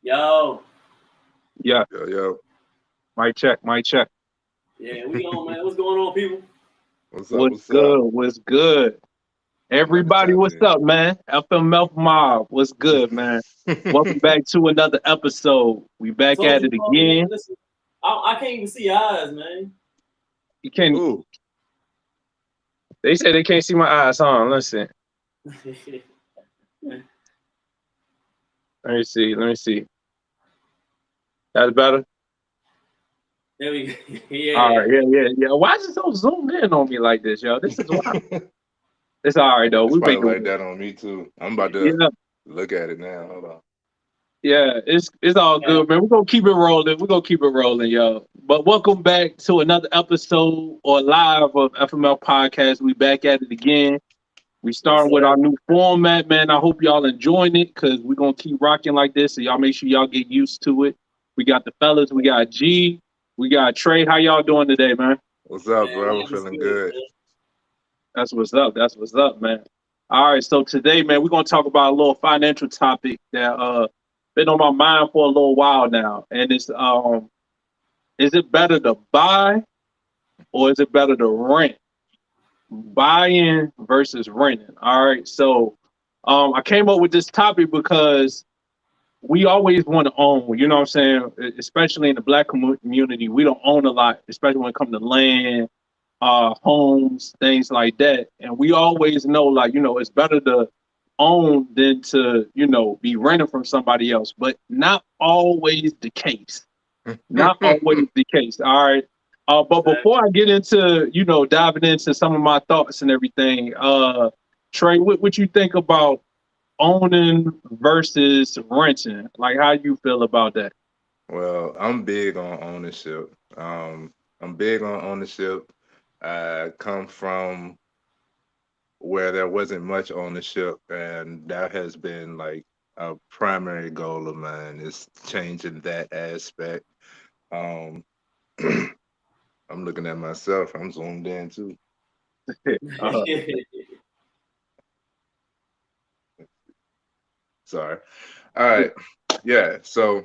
Yo, Yeah, Yo, yo, mic check, mic check. yeah, we on, man. What's going on, people? what's up? What's What's good? up? What's good? I'm about to Everybody, tap what's in. up, man? FMF Mob, what's good, man? Welcome back to another episode. We I back told at you, it man. again. Listen, I can't even see your eyes, man. You can't. Ooh, They say they can't see my eyes, huh? Listen, let me see. Let me see. That's better. There we go. All Yeah. right, yeah. Why is it so zoomed in on me like this, yo? This is why. It's all right though. it's We make probably it like work. that on me too. I'm about to Yeah, look at it now. Hold on. yeah, it's all Yeah. good, man. We're gonna keep it rolling. We're gonna keep it rolling, yo. But welcome back to another episode or live of FML Podcast. We back at it again. We Yes, starting with sir. our new format, man. I hope y'all enjoying it because we're gonna keep rocking like this. So y'all make sure y'all get used to it. We got the fellas, we got G, we got Trey. How y'all doing today, man? What's up, Man, bro? I'm life is feeling good, good. man. That's what's up. That's what's up, man. All right, so today, man, we're gonna talk about a little financial topic that been on my mind for a little while now, and it's is it better to buy or is it better to rent? Buying versus renting. All right, so I came up with this topic because we always want to own. You know what I'm saying? Especially in the black community, we don't own a lot, especially when it comes to land, homes, things like that. And we always know, like, it's better to own than to, be renting from somebody else. But not always the case. Not always the case. All right. But Exactly. before I get into, diving into some of my thoughts and everything, Trey, what you think about owning versus renting? Like, how you feel about that? Well, I'm big on ownership. I'm big on ownership. I come from where there wasn't much ownership, and that has been like a primary goal of mine is changing that aspect. Um, I'm looking at myself. I'm zoomed in too. uh, Sorry. All right. Yeah. So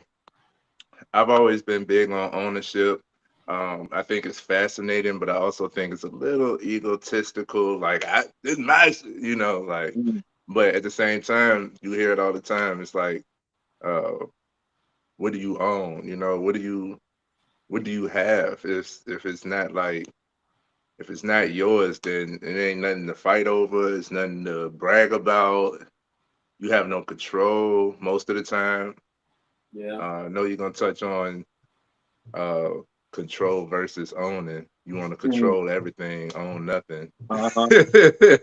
I've always been big on ownership. I think it's fascinating, but I also think it's a little egotistical. Like it's nice, like. But at the same time, you hear it all the time. It's like, uh, what do you own? What do you have? If it's not like if it's not yours, then it ain't nothing to fight over. It's nothing to brag about. You have no control most of the time. Yeah. I know you're gonna touch on uh control versus owning. You want to mm, control everything, own nothing. uh-huh,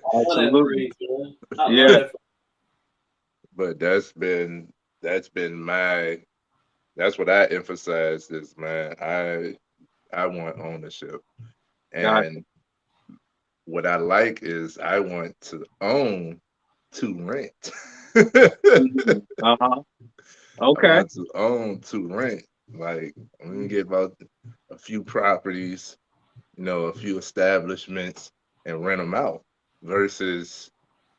I love that absolutely. phrase, man. I love Yeah, that phrase. But that's been my that's what I emphasize is, man, I want ownership. gotcha. And what I like is I want to own to rent. Uh-huh. I Okay. want to own to rent. Like I'm gonna get about a few properties, a few establishments and rent them out versus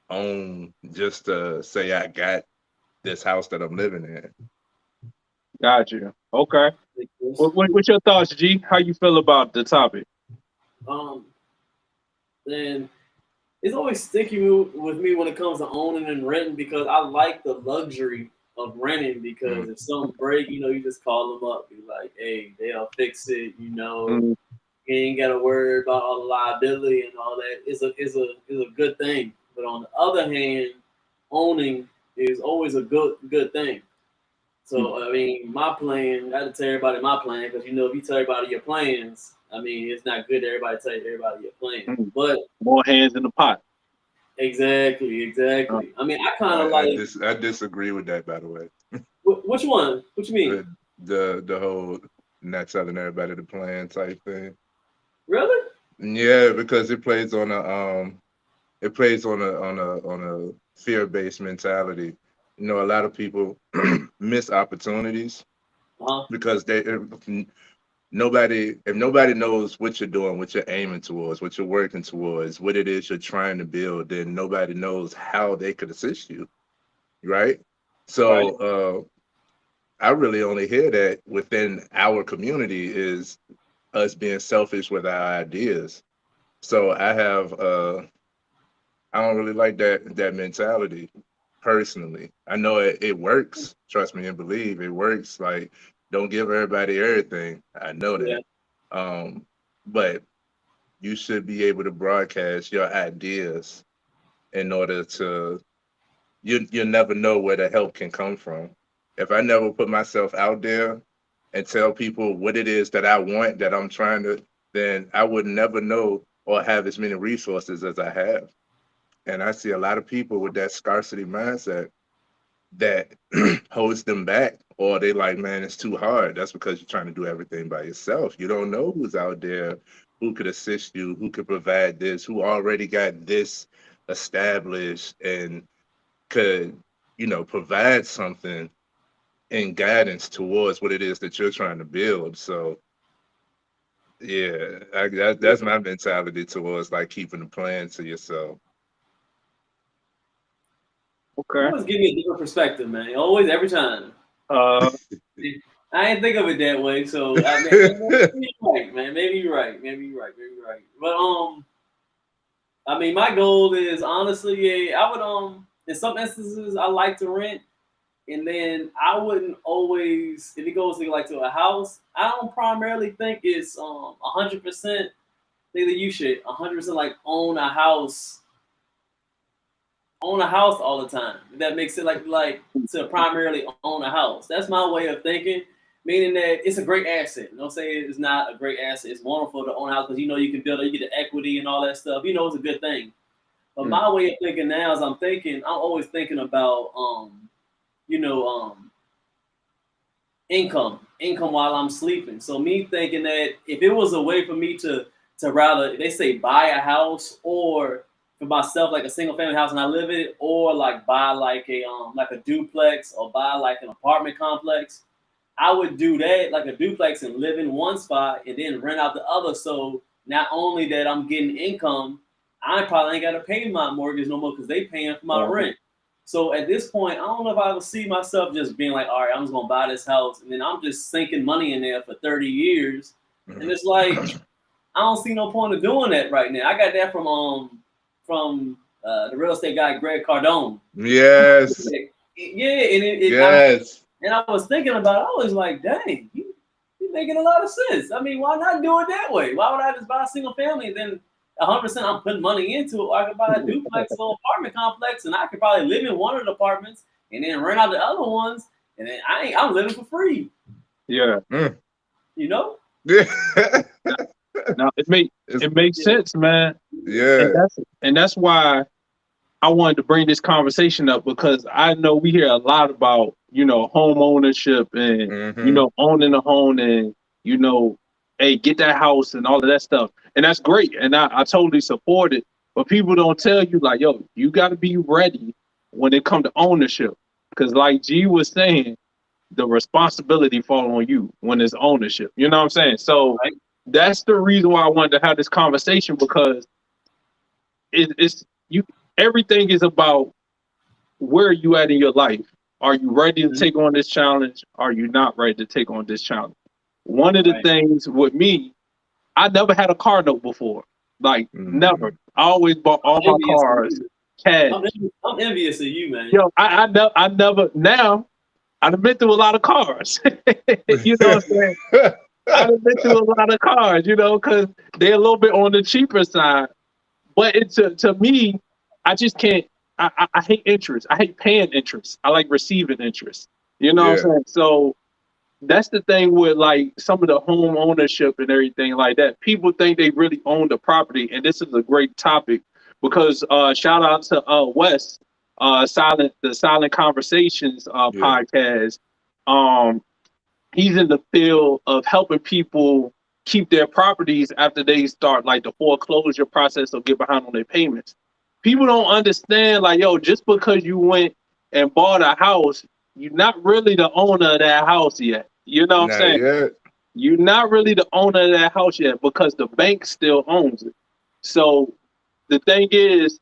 own just to say I got this house that I'm living in. Gotcha. Okay. Like this. What's your thoughts, G? How you feel about the topic? Um, and it's always sticky with me when it comes to owning and renting because I like the luxury of renting because Mm. if something break, you just call them up, be like, hey, they'll fix it, Mm, you ain't gotta worry about all the liability and all that. It's a good thing. But on the other hand, owning is always a good thing. mm, So I mean, my plan. I had to tell everybody my plan because if you tell everybody your plans, I mean, it's not good. To everybody tell everybody your plan. mm. But More hands in the pot. exactly, Uh, exactly. I mean, I kind of I, I like dis I disagree with that, by the way. which one? What you mean? The whole not telling everybody the plan type thing. Really? Yeah, because it plays on a fear-based mentality. A lot of people miss opportunities Uh huh. because if nobody knows what you're doing, what you're aiming towards, what you're working towards, what it is you're trying to build, then nobody knows how they could assist you, right? Right. So I really only hear that within our community is us being selfish with our ideas. So I don't really like that mentality personally. I know it works. Trust me and believe it works. Like, don't give everybody everything. I know Yeah. that. But you should be able to broadcast your ideas in order to you never know where the help can come from. If I never put myself out there and tell people what it is that I want, that I'm trying to, then I would never know or have as many resources as I have. And I see a lot of people with that scarcity mindset that holds them back, or they like, man, it's too hard. That's because you're trying to do everything by yourself. You don't know who's out there, who could assist you, who could provide this, who already got this established and could, provide something and guidance towards what it is that you're trying to build. So yeah, that's my mentality towards like keeping the plan to yourself. Okay. Always give me a different perspective, man. Always, every time. Uh, I ain't think of it that way, so I mean, maybe you're right, man. Maybe you're right. Maybe you're right. Maybe you're right. But I mean, my goal is honestly, yeah, I would in some instances I like to rent, and then I wouldn't always if it goes to like to a house. I don't primarily think it's 100%. Think that you should 100% like own a house all the time. If that makes it like to primarily own a house. That's my way of thinking. Meaning that it's a great asset. Don't say it's not a great asset. It's wonderful to own a house because you can build it, you get the equity and all that stuff. It's a good thing. But my way of thinking now is I'm always thinking about income while I'm sleeping. So me thinking that if it was a way for me to rather, they say buy a house or for myself like a single family house and I live in it, or like buy like a duplex or buy like an apartment complex, I would do that like a duplex and live in one spot and then rent out the other. So not only that I'm getting income, I probably ain't got to pay my mortgage no more because they paying for my rent. So at this point, I don't know if I would see myself just being like, all right, I'm just gonna buy this house and then I'm just sinking money in there for 30 years. And it's like I don't see no point of doing that right now. I got that from the real estate guy Greg Cardone. Yes. Yeah, and yes. I was thinking about it. I was like, dang, you're making a lot of sense. I mean, why not do it that way? Why would I just buy a single family and then 100% I'm putting money into it? Or I could buy a duplex or apartment complex and I could probably live in one of the apartments and then rent out the other ones. And then I'm living for free. Yeah. Yeah. No, it makes sense, man. Yeah. And that's why I wanted to bring this conversation up, because I know we hear a lot about, home ownership and, owning a home and, hey, get that house and all of that stuff. And that's great. And I totally support it. But people don't tell you like, yo, you got to be ready when it comes to ownership. Because like G was saying, the responsibility falls on you when it's ownership. You know what I'm saying? So that's the reason why I wanted to have this conversation, because everything is about where you at in your life. Are you ready to take on this challenge? Are you not ready to take on this challenge? One of the things with me, I never had a car note before. Like never. I always bought all my cars cash. I'm envious of you, man. Yo, I never. Now I've been through a lot of cars. You know what I'm saying? I've been through a lot of cars, because they're a little bit on the cheaper side. But to me, I just can't. I hate interest. I hate paying interest. I like receiving interest. You know what I'm saying? So that's the thing with like some of the home ownership and everything like that. People think they really own the property, and this is a great topic because shout out to Wes, the Silent Conversations podcast. He's in the field of helping people keep their properties after they start like the foreclosure process or get behind on their payments. People don't understand, like, yo, just because you went and bought a house, you're not really the owner of that house yet. You know what I'm saying? Yet. You're not really the owner of that house yet because the bank still owns it. So the thing is,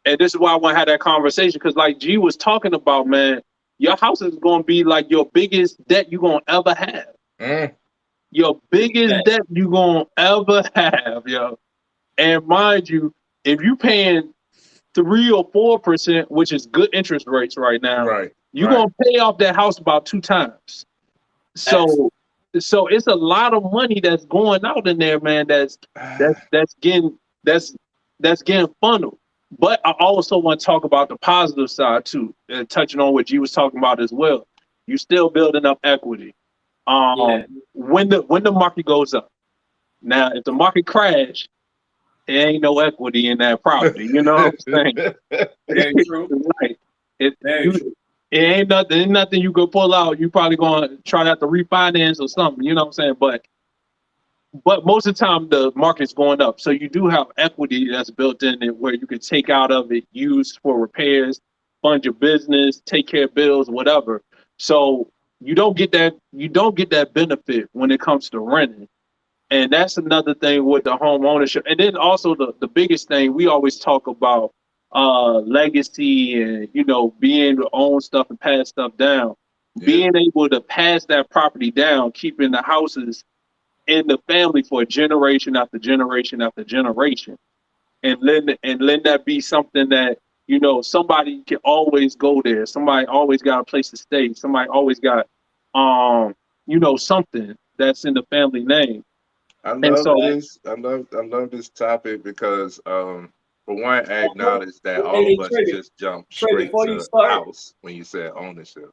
and this is why I want to have that conversation, because like G was talking about, man, your house is going to be like your biggest debt you're going to ever have. Mm. Your biggest Yeah. debt you're going to ever have, yo. And mind you, if you paying 3 or 4%, which is good interest rates right now, Right. you're Right. going to pay off that house about 2 times. So, so it's a lot of money that's going out in there, man. That's getting that's getting funneled. But I also want to talk about the positive side too, and touching on what you was talking about as well. You still building up equity. Yeah. When the market goes up. Now, if the market crash, there ain't no equity in that property. You know what I'm saying? Very true. Right. It Very you true. it ain't nothing you could pull out. You probably gonna try to have to refinance or something. You know what I'm saying? But most of the time the market's going up, so you do have equity that's built in it where you can take out of it, use for repairs, fund your business, take care of bills, whatever. So you don't get that benefit when it comes to renting. And that's another thing with the home ownership. And then also the biggest thing we always talk about legacy and being able to own stuff and pass stuff down. Yeah. Being able to pass that property down, keeping the houses in the family for generation after generation after generation. And let that be something that somebody can always go there. Somebody always got a place to stay. Somebody always got something that's in the family name. I And love so this. I love this topic because for one, I acknowledge that all Hey, of us Trey, just jump Trey, straight before you to start, house when you said ownership.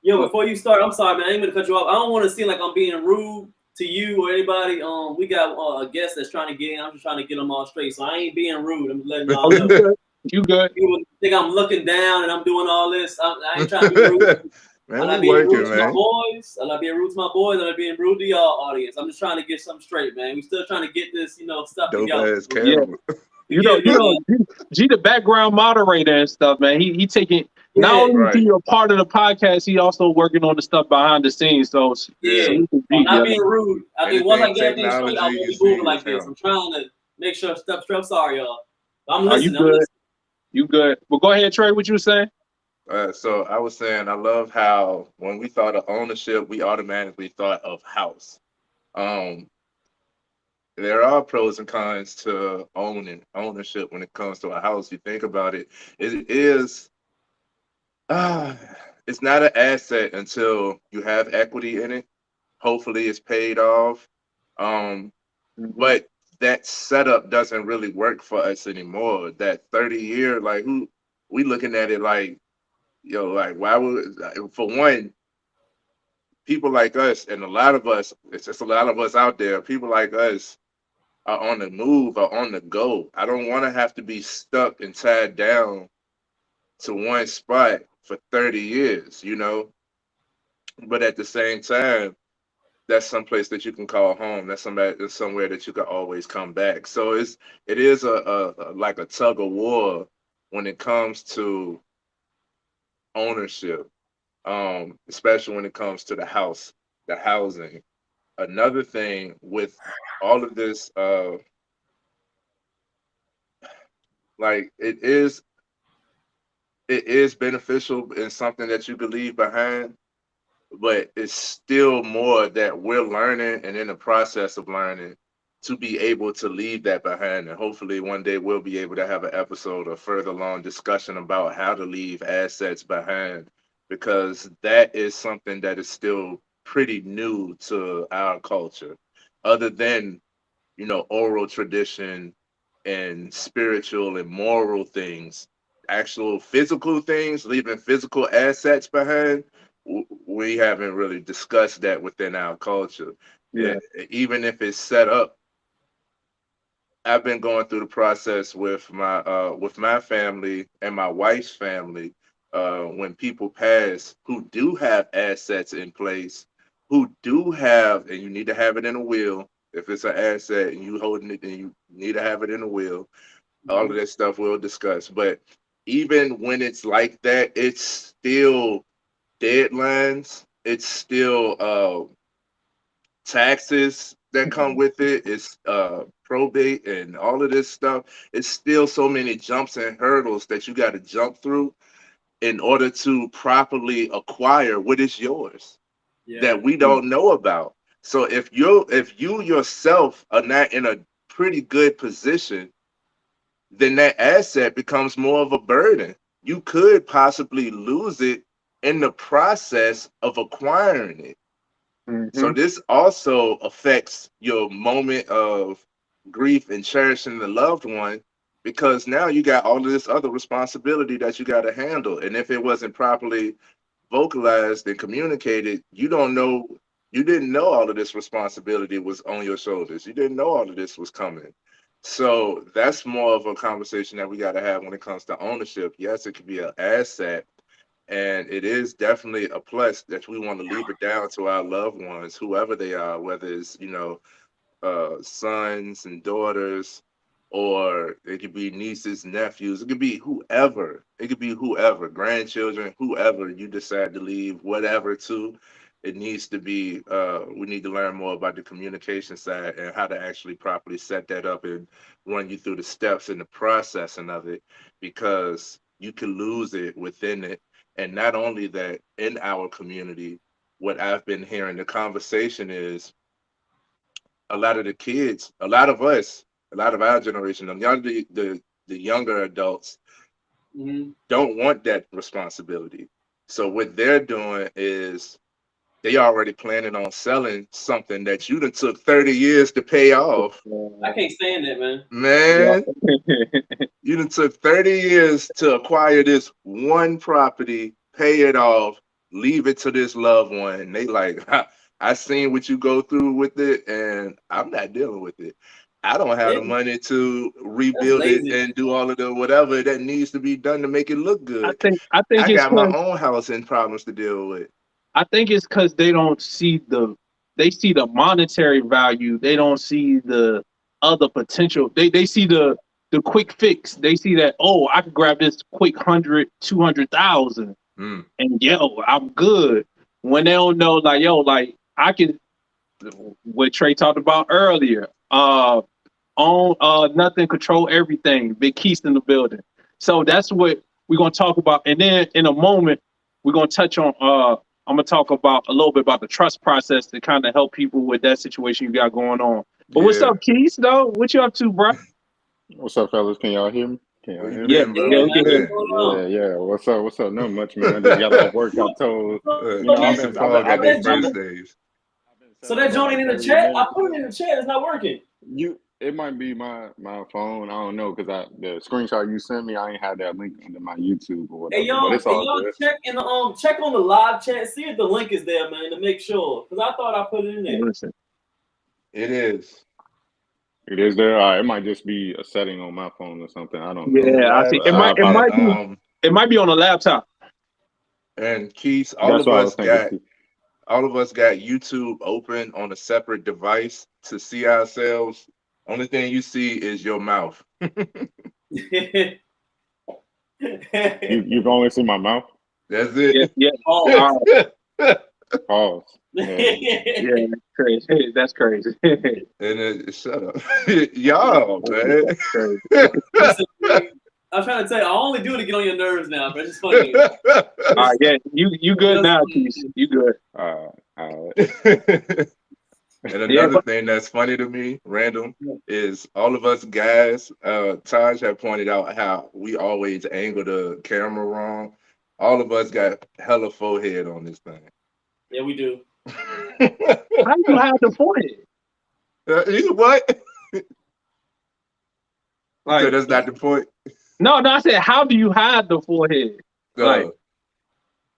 before you start, I'm sorry, man. I ain't gonna cut you off. I don't want to seem like I'm being rude to you or anybody. We got a guest that's trying to get in. I'm just trying to get them all straight, so I ain't being rude. I'm just letting y'all oh, you know. good? You good? People think I'm looking down and I'm doing all this. I ain't trying to be rude. I'm Man, we not being rude working, to my man. boys. I'm not being rude to my boys. I'm not being rude to y'all audience. I'm just trying to get something straight, man. We still trying to get this, stuff Dope together. ass Yeah. camera. You Yeah, know, you know, man. G the background moderator and stuff, man. He taking not Yeah, only is Right. he a part of the podcast, he also working on the stuff behind the scenes. So yeah. Yeah. salute to I'm G, not yeah. being rude. I think once I Anything get everything straight, I technology won't you be see moving like is this. him. I'm trying to make sure stuff. Sorry, y'all. I'm Are you listening. I'm good? listening. You good? Well, go ahead, Trey. What you were saying? So I was saying I love how when we thought of ownership, we automatically thought of house. Um, there are pros and cons to ownership when it comes to a house. You think about it, it is uh, it's not an asset until you have equity in it. Hopefully it's paid off. Um, Mhm. but that setup doesn't really work for us anymore. That 30-year, like who we looking at it like, like why would for one, people like us and a lot of us, it's just a lot of us out there, people like us are on the move, are on the go. I don't want to have to be stuck and tied down to one spot for 30 years. But at the same time, that's someplace that you can call home. That's somewhere that you can always come back. So it is like a tug of war when it comes to ownership, especially when it comes to the housing. Another thing with all of this, like it is beneficial and something that you could leave behind, but it's still more that we're learning and in the process of learning to be able to leave that behind. And hopefully one day we'll be able to have an episode or further long discussion about how to leave assets behind, because that is something that is still pretty new to our culture. Other than, oral tradition and spiritual and moral things, actual physical things, leaving physical assets behind, we haven't really discussed that within our culture. Yeah. Even if it's set up, I've been going through the process with my family and my wife's family. When people pass who do have assets in place, who do have, and you need to have it in a will. If it's an asset and you holding it, then you need to have it in a will. All of that stuff we'll discuss. But even when it's like that, it's still deadlines. It's still taxes that come with it. It's probate and all of this stuff. It's still so many jumps and hurdles that you got to jump through. in order to properly acquire what is yours Yeah. that we don't know about. So if you yourself are not in a pretty good position, then that asset becomes more of a burden. You could possibly lose it in the process of acquiring it. So this also affects your moment of grief and cherishing the loved one, because now you got all of this other responsibility that you got to handle. And if it wasn't properly vocalized and communicated, you didn't know all of this responsibility was on your shoulders. You didn't know all of this was coming. So that's more of a conversation that we got to have when it comes to ownership. Yes, it could be an asset, and it is definitely a plus that we want to leave it down to our loved ones, whoever they are, whether it's, sons and daughters, or it could be nieces, nephews. It could be whoever. It could be whoever, grandchildren, whoever you decide to leave whatever to. It needs to be, we need to learn more about the communication side and how to actually properly set that up and run you through the steps and the processing of it, because you can lose it within it. And not only that, in our community, what I've been hearing, the conversation is a lot of the kids, a lot of us, a lot of our generation, the younger adults don't want that responsibility. So what they're doing is they already planning on selling something that you done took 30 years to pay off. I can't stand that, man. Man, you done took 30 years to acquire this one property, pay it off, leave it to this loved one. And they like, I seen what you go through with it, and I'm not dealing with it. I don't have the money to rebuild it and do all of the whatever that needs to be done to make it look good. I think I it's got my own house and problems to deal with. I think it's because they don't see they see the monetary value. They don't see the other potential. They see the quick fix. They see that, oh, I could grab this quick 100, 200,000 and I'm good. When they don't know, like, I can, what Trey talked about earlier, own nothing, control everything. Big Keys in the building. So that's what we're gonna talk about. And then in a moment, we're gonna touch on I'm gonna talk about a little bit about the trust process to kind of help people with that situation you got going on. But what's up, Keys, though? What you up to, bro? What's up, fellas? Can y'all hear me? Yeah. What's up? Not much, man. I just got off work. I told I've been birthdays. So that joint in the chat, I put it in the chat. It's not working. It might be my phone. I don't know, because the screenshot you sent me, I ain't had that link under my YouTube or whatever. Hey y'all, check in the check on the live chat. See if the link is there, man, to make sure. Because I thought I put it in there. Listen. It is. It is there. It might just be a setting on my phone or something. I don't know. Yeah, I think it might be on a laptop. And Keith, all of us got YouTube open on a separate device to see ourselves. Only thing you see is your mouth. You can only see my mouth? That's it. Yeah. Pause. Yeah, crazy. That's crazy. And shut up, y'all, man. I'm trying to tell you, I only do it to get on your nerves now, but it's funny. All right, yeah, you good now, Keith. You good. All right. And another thing that's funny to me, random, is all of us guys, Taj had pointed out how we always angle the camera wrong. All of us got hella forehead on this thing. Yeah, we do. How do you have the forehead? What? Like, so that's not the point? No, I said, how do you hide the forehead?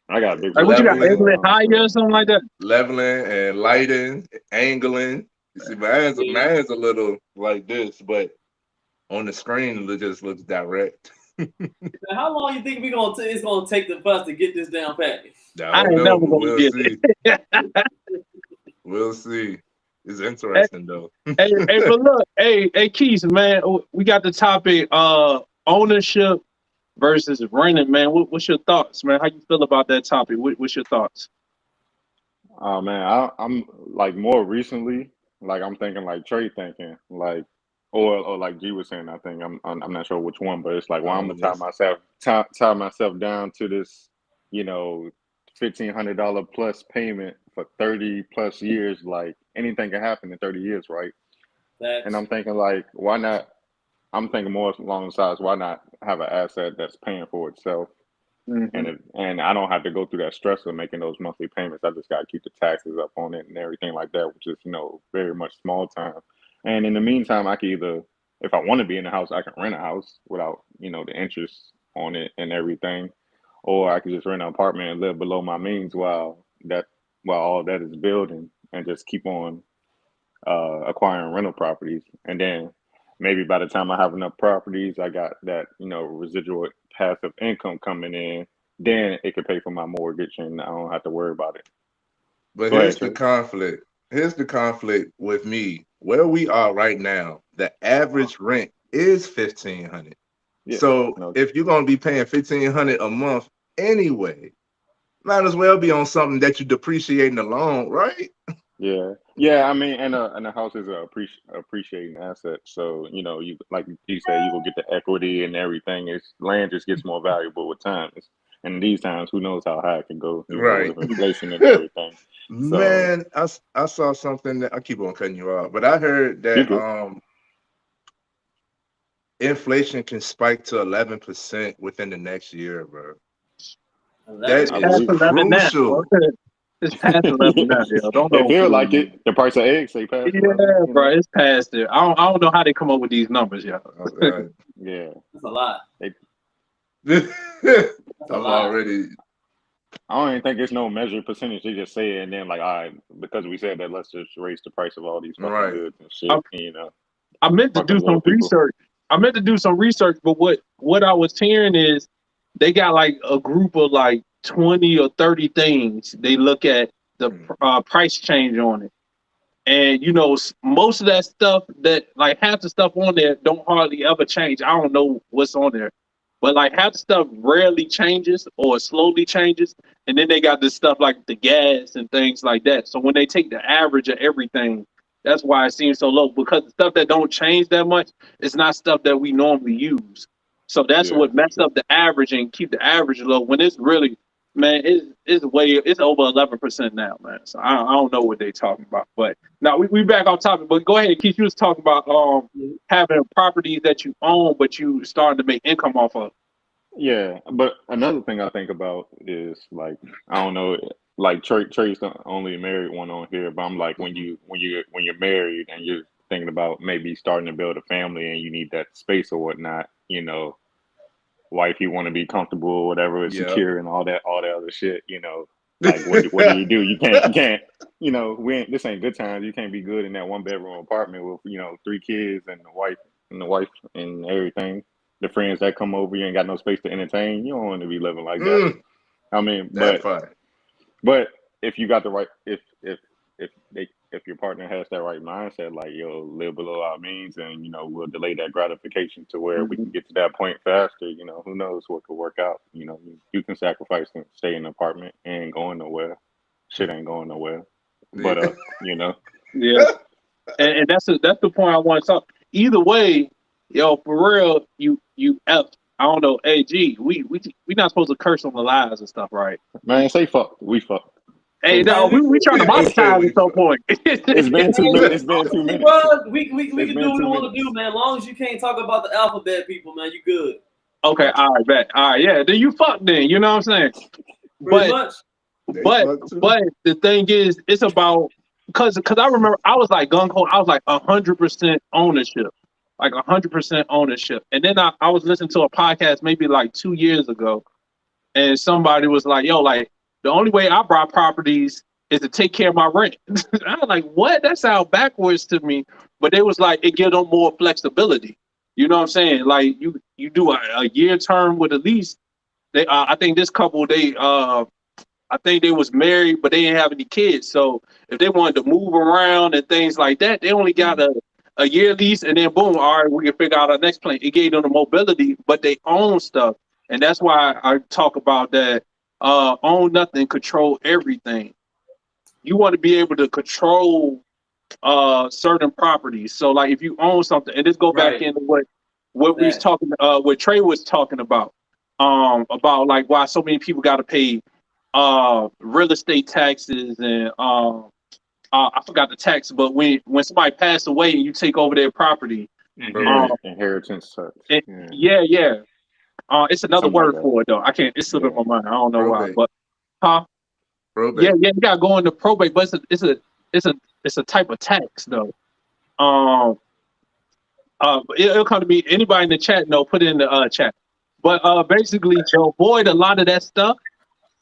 I got big. Like, what you got, leveling higher or something like that? Leveling and lighting, angling. You see, mine's a little like this, but on the screen it just looks direct. How long you think it's gonna take for us to get this down pat? I ain't never gonna get it. We'll see. It's interesting though. But look, hey, Keith, man, we got the topic ownership versus renting, man. What's your thoughts, man? How you feel about that topic? What's your thoughts? Man, I'm like more recently, like I'm thinking like Trey thinking, like or like G was saying, I think I'm not sure which one, but it's like, well, I'm gonna Yes. tie myself down to this, you know, $1,500 plus payment for 30 plus years. Like anything can happen in 30 years, right? And Facts. I'm thinking like, why not? I'm thinking more along the sides. Why not have an asset that's paying for itself, Mm-hmm. and I don't have to go through that stress of making those monthly payments. I just got to keep the taxes up on it and everything like that, which is very much small time. And in the meantime, I can either, if I want to be in the house, I can rent a house without the interest on it and everything, or I could just rent an apartment and live below my means while all that is building and just keep on acquiring rental properties. And then maybe by the time I have enough properties, I got that, residual passive income coming in, then it could pay for my mortgage and I don't have to worry about it. But Go ahead, here's the Trey. conflict. Here's the conflict with me. Where we are right now, the average rent is $1,500. Yeah. So No, if you're gonna be paying $1,500 a month anyway, might as well be on something that you depreciating alone, right? yeah. Yeah, I mean, and a house is a appreciating asset. So, you like you said, you will get the equity and everything. It's land just gets more valuable with time. And these times, who knows how high it can go, Right. with inflation and everything. So Man, I saw something that I keep on cutting you off, but I heard you that good. inflation can spike to 11% within the next year, bro. That It's I 11%. is past believe 11 now. Bro. crucial. It's past 11 now, yo. Don't it know. feel like it. The price of eggs say past 11, Yeah, bro. It's past it. I don't know how they come up with these numbers, yo. Uh, Yeah. That's a lot. I'm That's a lot. already. I don't even think it's no measured percentage. They just say it and then like, all right, because we said that, let's just raise the price of all these fucking Right. goods and I, shit, I meant to fucking do little some people. research. But what I was hearing is they got like a group of like 20 or 30 things. They look at the price change on it. And most of that stuff, that like half the stuff on there don't hardly ever change. I don't know what's on there, but like half the stuff rarely changes or slowly changes. And then they got this stuff like the gas and things like that. So when they take the average of everything, that's why it seems so low, because the stuff that don't change that much, it's not stuff that we normally use. So that's Yeah. what messed up the average and keep the average low when it's really, man, it's over 11% now, man. So I don't know what they talking about, but now we back on topic. But go ahead, Keith. You was talking about having properties that you own, but you starting to make income off of. Yeah. But another thing I think about is like, I don't know, like Trey's the only married one on here, but I'm like when you're married and you're thinking about maybe starting to build a family and you need that space or whatnot, wife, you want to be comfortable or whatever, Yeah. secure and all that other shit, like what do? You can't, this ain't good times. You can't be good in that one bedroom apartment with, 3 kids and the wife and everything. The friends that come over, you ain't got no space to entertain. You don't want to be living like that. I mean, That part. but if you got the right, if your partner has that right mindset, like live below our means, and we'll delay that gratification to where we can get to that point faster. Who knows what could work out. You can sacrifice and stay in an apartment. It ain't going nowhere. Shit ain't going nowhere. But Yeah, and that's the point I want to talk. Either way, for real, you F. I don't know. Hey, G, we not supposed to curse on the lives and stuff, right? man, say fuck. We fuck. Hey, no, Man, we trying to He said monetize we at some point. It's been 2 minutes. It's been 2 minutes. Bro, we can do It's what been we 2 want to minutes. do, man. As long as you can't talk about the alphabet people, man, you good. Okay, all right, bet. All right, yeah. Then you fuck then. You know what I'm saying? Pretty But much. They but fuck too. but the thing is, it's about because I remember I was like gung ho. I was like 100% ownership, like 100% ownership. And then I was listening to a podcast maybe like 2 years ago, and somebody was like, "Yo, like the only way I buy properties is to take care of my rent." I was like, "What? That sounds backwards to me." But they was like, it gives them more flexibility. You know what I'm saying? Like you do a year term with a lease. They I think this couple I think they was married, but they didn't have any kids. So if they wanted to move around and things like that, they only got a year lease, and then boom, all right, we can figure out our next plan. It gave them the mobility, but they own stuff, and that's why I talk about that. Own nothing, control everything. You want to be able to control certain properties. So like if you own something, and this go back Right. into what we was That. talking what Trey was talking about like why so many people got to pay real estate taxes and I forgot the tax, but when somebody passed away and you take over their property, um Inheritance tax. it, Yeah. yeah, it's another Something like word that. for it though. I can't. It's slipping Yeah. my mind. I don't know why, Probate. but huh? Yeah, Probate. you gotta go into probate, but it's a type of tax though. Um, it'll come to me. Anybody in the chat know? Put it in the chat. But basically, to avoid a lot of that stuff,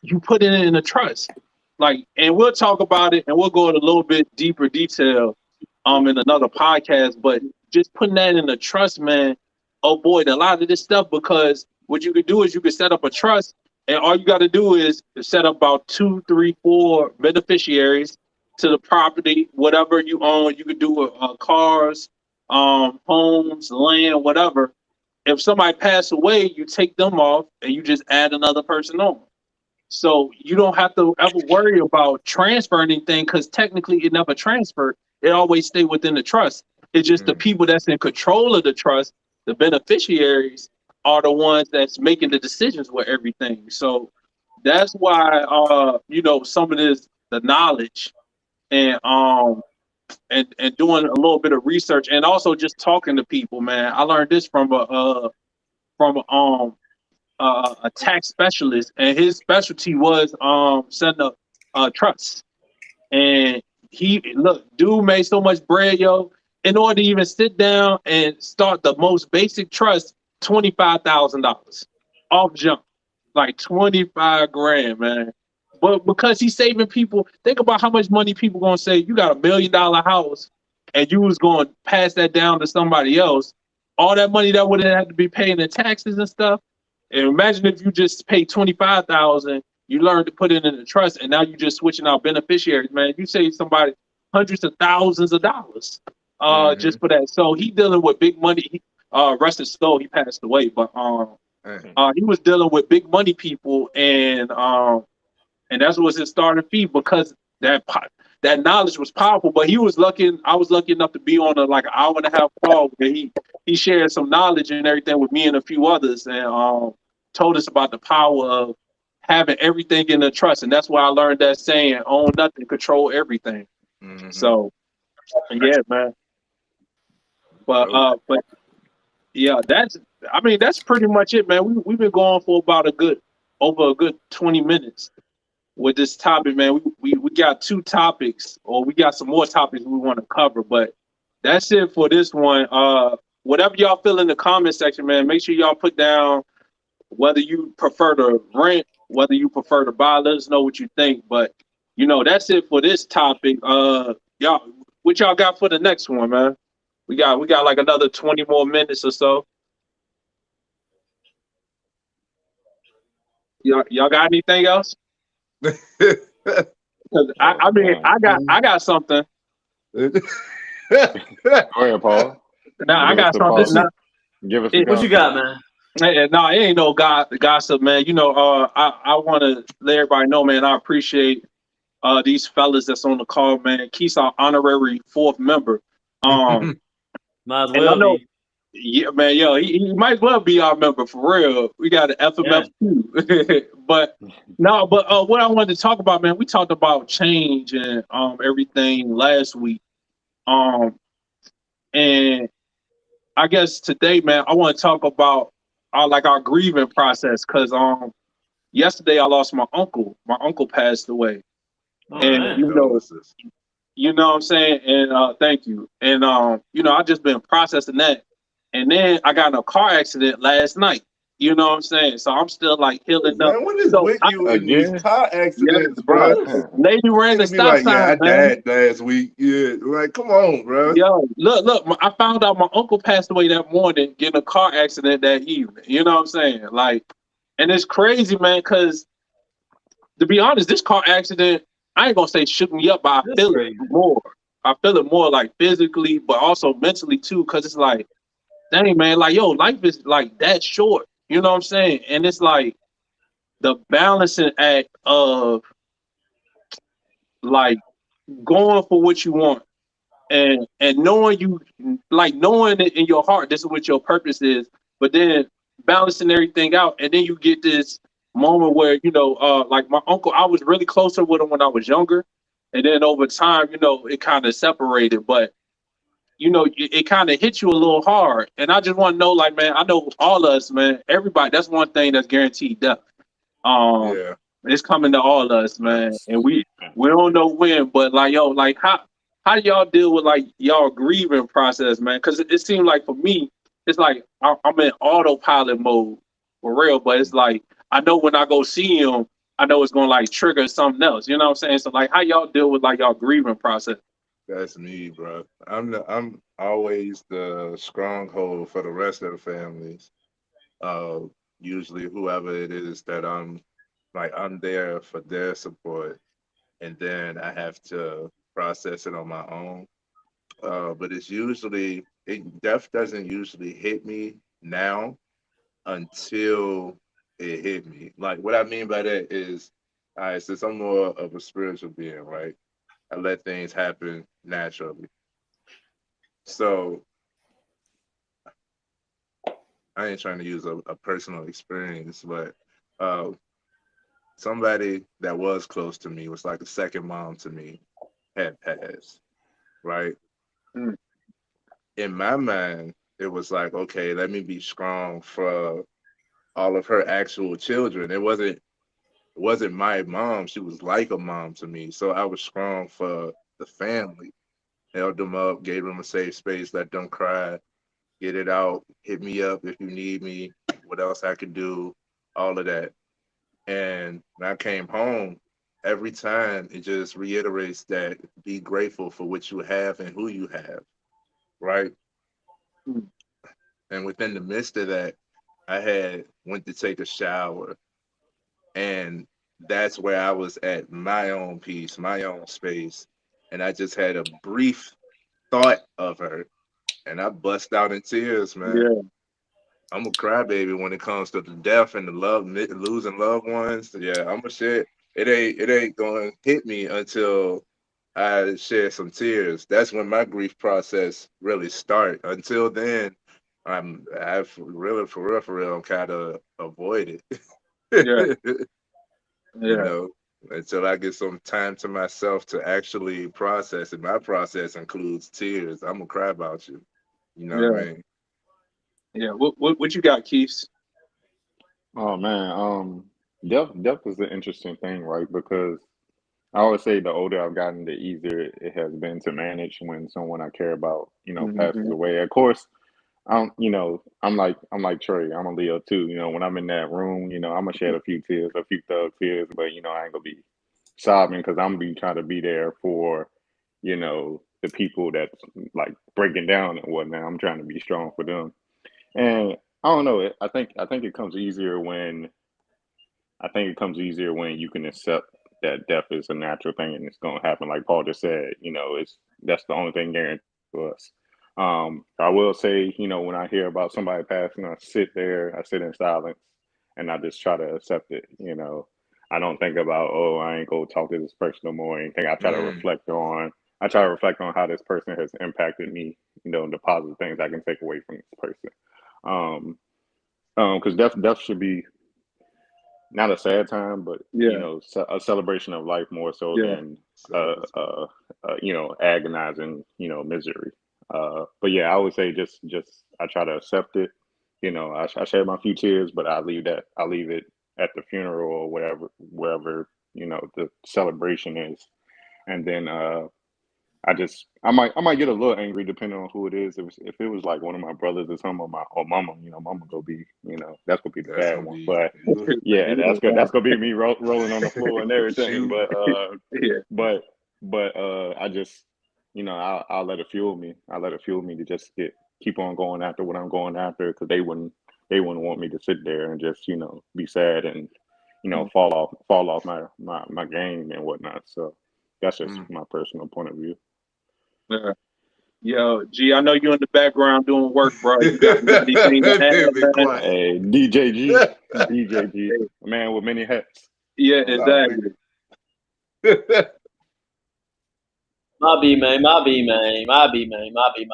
you put it in a trust. Like, and we'll talk about it, and we'll go in a little bit deeper detail, in another podcast. But just putting that in a trust, man, avoid a lot of this stuff because what you could do is you could set up a trust, and all you got to do is set up about 2, 3, 4 beneficiaries to the property, whatever you own. You could do cars, homes, land, whatever. If somebody passed away, you take them off and you just add another person on. So you don't have to ever worry about transferring anything because technically it never transferred. It always stay within the trust. It's just the people that's in control of the trust, the beneficiaries, are the ones that's making the decisions with everything. So that's why some of this the knowledge and and doing a little bit of research and also just talking to people, man. I learned this from a tax specialist, and his specialty was setting up trusts. And dude made so much bread, yo. In order to even sit down and start the most basic trust, $25,000 off jump, like 25 grand, man. But because he's saving people, think about how much money people gonna say. You got $1 million house, and you was going to pass that down to somebody else. All that money that would have had to be paying the taxes and stuff. And imagine if you just pay 25,000, you learn to put it in a trust, and now you just switching out beneficiaries, man. You save somebody hundreds of thousands of dollars, just for that. So he dealing with big money. Rest his soul, he passed away, but he was dealing with big money people, and that was his starting fee because that knowledge was powerful. But he was lucky. I was lucky enough to be on like an hour and a half call where he shared some knowledge and everything with me and a few others, and told us about the power of having everything in a trust. And that's why I learned that saying, own nothing, control everything. So yeah, man. But yeah, that's pretty much it, man. We've been going for about over a good 20 minutes with this topic, man. We got 2 topics, or we got some more topics we want to cover, but that's it for this one. Whatever y'all feel in the comment section, man, make sure y'all put down whether you prefer to rent, whether you prefer to buy. Let us know what you think. But that's it for this topic. Y'all, what y'all got for the next one, man? We got like another 20 more minutes or so. Y'all got anything else? I got something. Go ahead, Paul. I got something. Give us what you got, man. No, it ain't no gossip, man. I want to let everybody know, man. I appreciate these fellas that's on the call, man. Keith's our honorary 4th member. Might as well be. Yeah, man. Yo, he might as well be our member for real. We got an FMF too. But what I wanted to talk about, man, we talked about change and everything last week. And I guess today, man, I want to talk about our grieving process, because yesterday I lost my uncle. My uncle passed away. And you know what I'm saying? And thank you. And I just been processing that. And then I got in a car accident last night. You know what I'm saying? So I'm still like healing up. What is with you in these car accidents, bro? Lady ran the stop sign. Yeah, I died last week. Yeah, like, come on, bro. Yo, look, I found out my uncle passed away that morning, getting a car accident that evening. You know what I'm saying? Like, and it's crazy, man, because to be honest, this car accident, I ain't gonna say shook me up, but I feel it more. I feel it more like physically, but also mentally too, because it's like, dang, man, like, yo, life is like that short. You know what I'm saying? And it's like the balancing act of like going for what you want and knowing you, like knowing it in your heart, this is what your purpose is, but then balancing everything out, and then you get this moment where like my uncle, I was really closer with him when I was younger, and then over time, it kind of separated, but it kind of hit you a little hard, and I just want to know, like, man, I know all of us, man, everybody. That's one thing that's guaranteed death. Um, Yeah. it's coming to all of us, man, Facts. and we don't know when, but like, yo, like how do y'all deal with like y'all grieving process, man? Because it seems like for me, it's like I'm in autopilot mode for real, but it's like I know when I go see him, I know it's gonna like trigger something else. You know what I'm saying? So like, how y'all deal with like y'all grieving process? That's me, bro. I'm always the stronghold for the rest of the families. Uh, Usually whoever it is that I'm there for their support, and then I have to process it on my own. But death doesn't usually hit me now until it hit me. Like what I mean by that is, all right, since I'm more of a spiritual being, right? I let things happen naturally. So I ain't trying to use a personal experience, but uh, somebody that was close to me, was like a second mom to me, had passed, right? Mm. In my mind, it was like, okay, let me be strong for all of her actual children. It wasn't my mom. She was like a mom to me. So I was strong for the family. Held them up, gave them a safe space, let them cry, get it out, hit me up if you need me, what else I could do, all of that. And when I came home, every time it just reiterates that be grateful for what you have and who you have, right? Mm. And within the midst of that, I had went to take a shower, and that's where I was at my own peace, my own space. And I just had a brief thought of her, and I bust out in tears, man. Yeah, I'm a crybaby when it comes to the death and the losing loved ones. Yeah, I'm a shit. It ain't gonna hit me until I shed some tears. That's when my grief process really start. Until then, I've really for real kind of avoid yeah, it. you yeah, know, until I get some time to myself to actually process it. My process includes tears. I'm gonna cry about you. You know what I yeah, mean? yeah. What you got, Keith? Oh man, death is an interesting thing, right? Because I always say the older I've gotten, the easier it has been to manage when someone I care about, passes Mm-hmm. away. Of course, I'm like Trey. I'm a Leo too. When I'm in that room, I'm gonna shed a few tears, a few thug tears, but I ain't gonna be sobbing because I'm gonna be trying to be there for, the people that's like breaking down and whatnot. I'm trying to be strong for them, and I don't know. I think it comes easier when you can accept that death is a natural thing and it's gonna happen. Like Paul just said, that's the only thing guaranteed to us. I will say, when I hear about somebody passing, I sit there, I sit in silence, and I just try to accept it. I don't think about, oh, I ain't gonna talk to this person no more or anything. Mm, I try to reflect on how this person has impacted me, and the positive things I can take away from this person. Um, because death should be not a sad time, but Yeah, a celebration of life more so yeah, than so, agonizing misery. But yeah, I would say just I try to accept it. I shed my few tears, but I leave it at the funeral or wherever the celebration is, and then I might get a little angry depending on who it is. If it was like one of my brothers or something, or mama, mama gonna be, that's gonna be the that's bad gonna one. be But you. yeah, yeah, that's gonna be me rolling on the floor and everything. Shoot. yeah, But I just I'll let it fuel me. I let it fuel me to just keep on going after what I'm going after because they wouldn't want me to sit there and just be sad and fall off my game and whatnot. So that's just Mm. my personal point of view. yeah. Yo, G, I know you in the background doing work, bro. You got anything to add, Be man? quiet. Hey, DJG, a man with many hats. Yeah, Nah, exactly. we- My B, man. My B, man. My B, man. My B,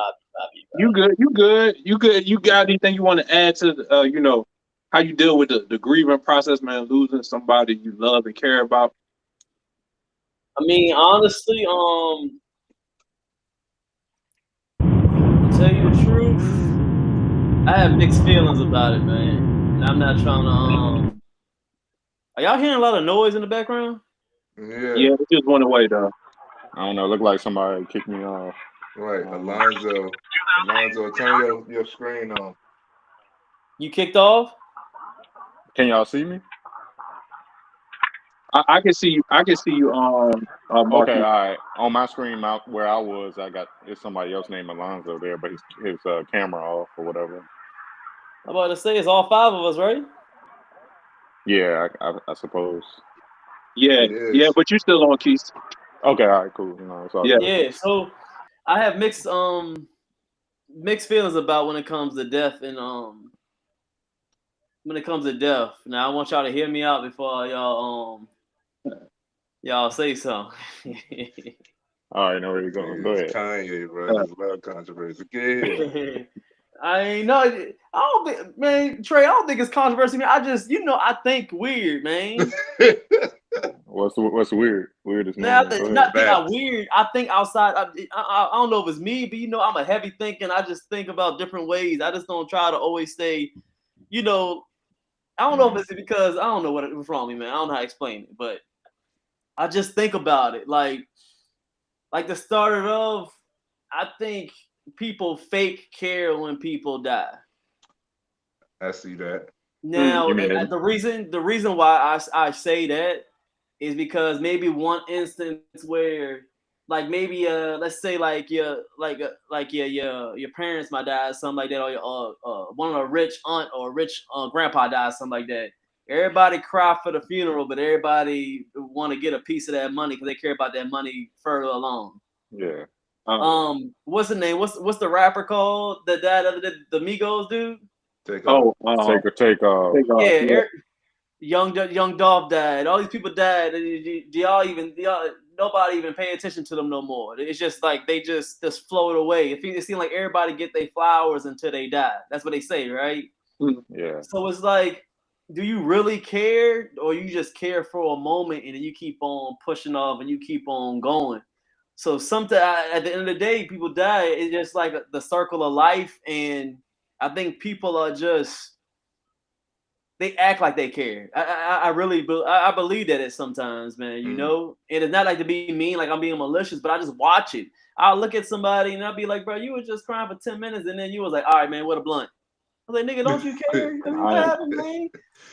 You good? You good? You good? You got anything you want to add to the, how you deal with the grieving process, man? Losing somebody you love and care about. I mean, honestly, to tell you the truth, I have mixed feelings about it, man. And I'm not trying to. Are y'all hearing a lot of noise in the background? Yeah, Yeah, it just went away though. I don't know. It looked like somebody kicked me off. right. Alonzo, turn your screen on. You kicked off? Can y'all see me? I can see you. I can see you. Okay, Marquis. all right. On my screen, where I was, it's somebody else named Alonzo there, but his camera off or whatever. I'm about to say it's all 5 of us, right? Yeah, I suppose. Yeah, It is. yeah, but you still on, Keith. Okay, all right, cool. It's all Yeah. good. Yeah. So I have mixed feelings about when it comes to death and when it comes to death. Now I want y'all to hear me out before y'all say something. All right, know where you're going. Go It's ahead. Kanye, bro. There's a lot of controversy. Go ahead. I ain't know. I don't think, man, Trey. I don't think it's controversy, man. I just, I think weird, man. What's weird? Weirdest Now, moment. Go ahead. not think I Facts. weird. I think outside. I don't know if it's me, but I'm a heavy thinking. I just think about different ways. I just don't try to always say, I don't know if it's because I don't know what's wrong with me, man. I don't know how to explain it, but I just think about it. Like the start of, I think people fake care when people die. I see that. Now, You mean that? the reason why I say that is because maybe one instance where, like, maybe let's say like your parents might die or something like that, or your one of a rich aunt or rich grandpa dies, something like that. Everybody cry for the funeral, but everybody want to get a piece of that money because they care about that money further along. Yeah. What's the name? What's the rapper called? The dad of the Migos dude? Take off. Take off. take off. Yeah, young Dolph died. All these people died. Nobody even pay attention to them no more. It's just like they just float away. It seems like everybody get their flowers until they die. That's what they say, right? Yeah. So it's like, do you really care, or you just care for a moment and then you keep on pushing off and you keep on going? So sometimes at the end of the day, people die. It's just like the circle of life, and I think people are just, they act like they care. I really I believe that it sometimes, man. And it's not like to be mean, like I'm being malicious, but I just watch it. I'll look at somebody and I'll be like, bro, you were just crying for 10 minutes, and then you was like, all right, man, what a blunt. I was like, nigga, don't you care? I mean, what happened, man?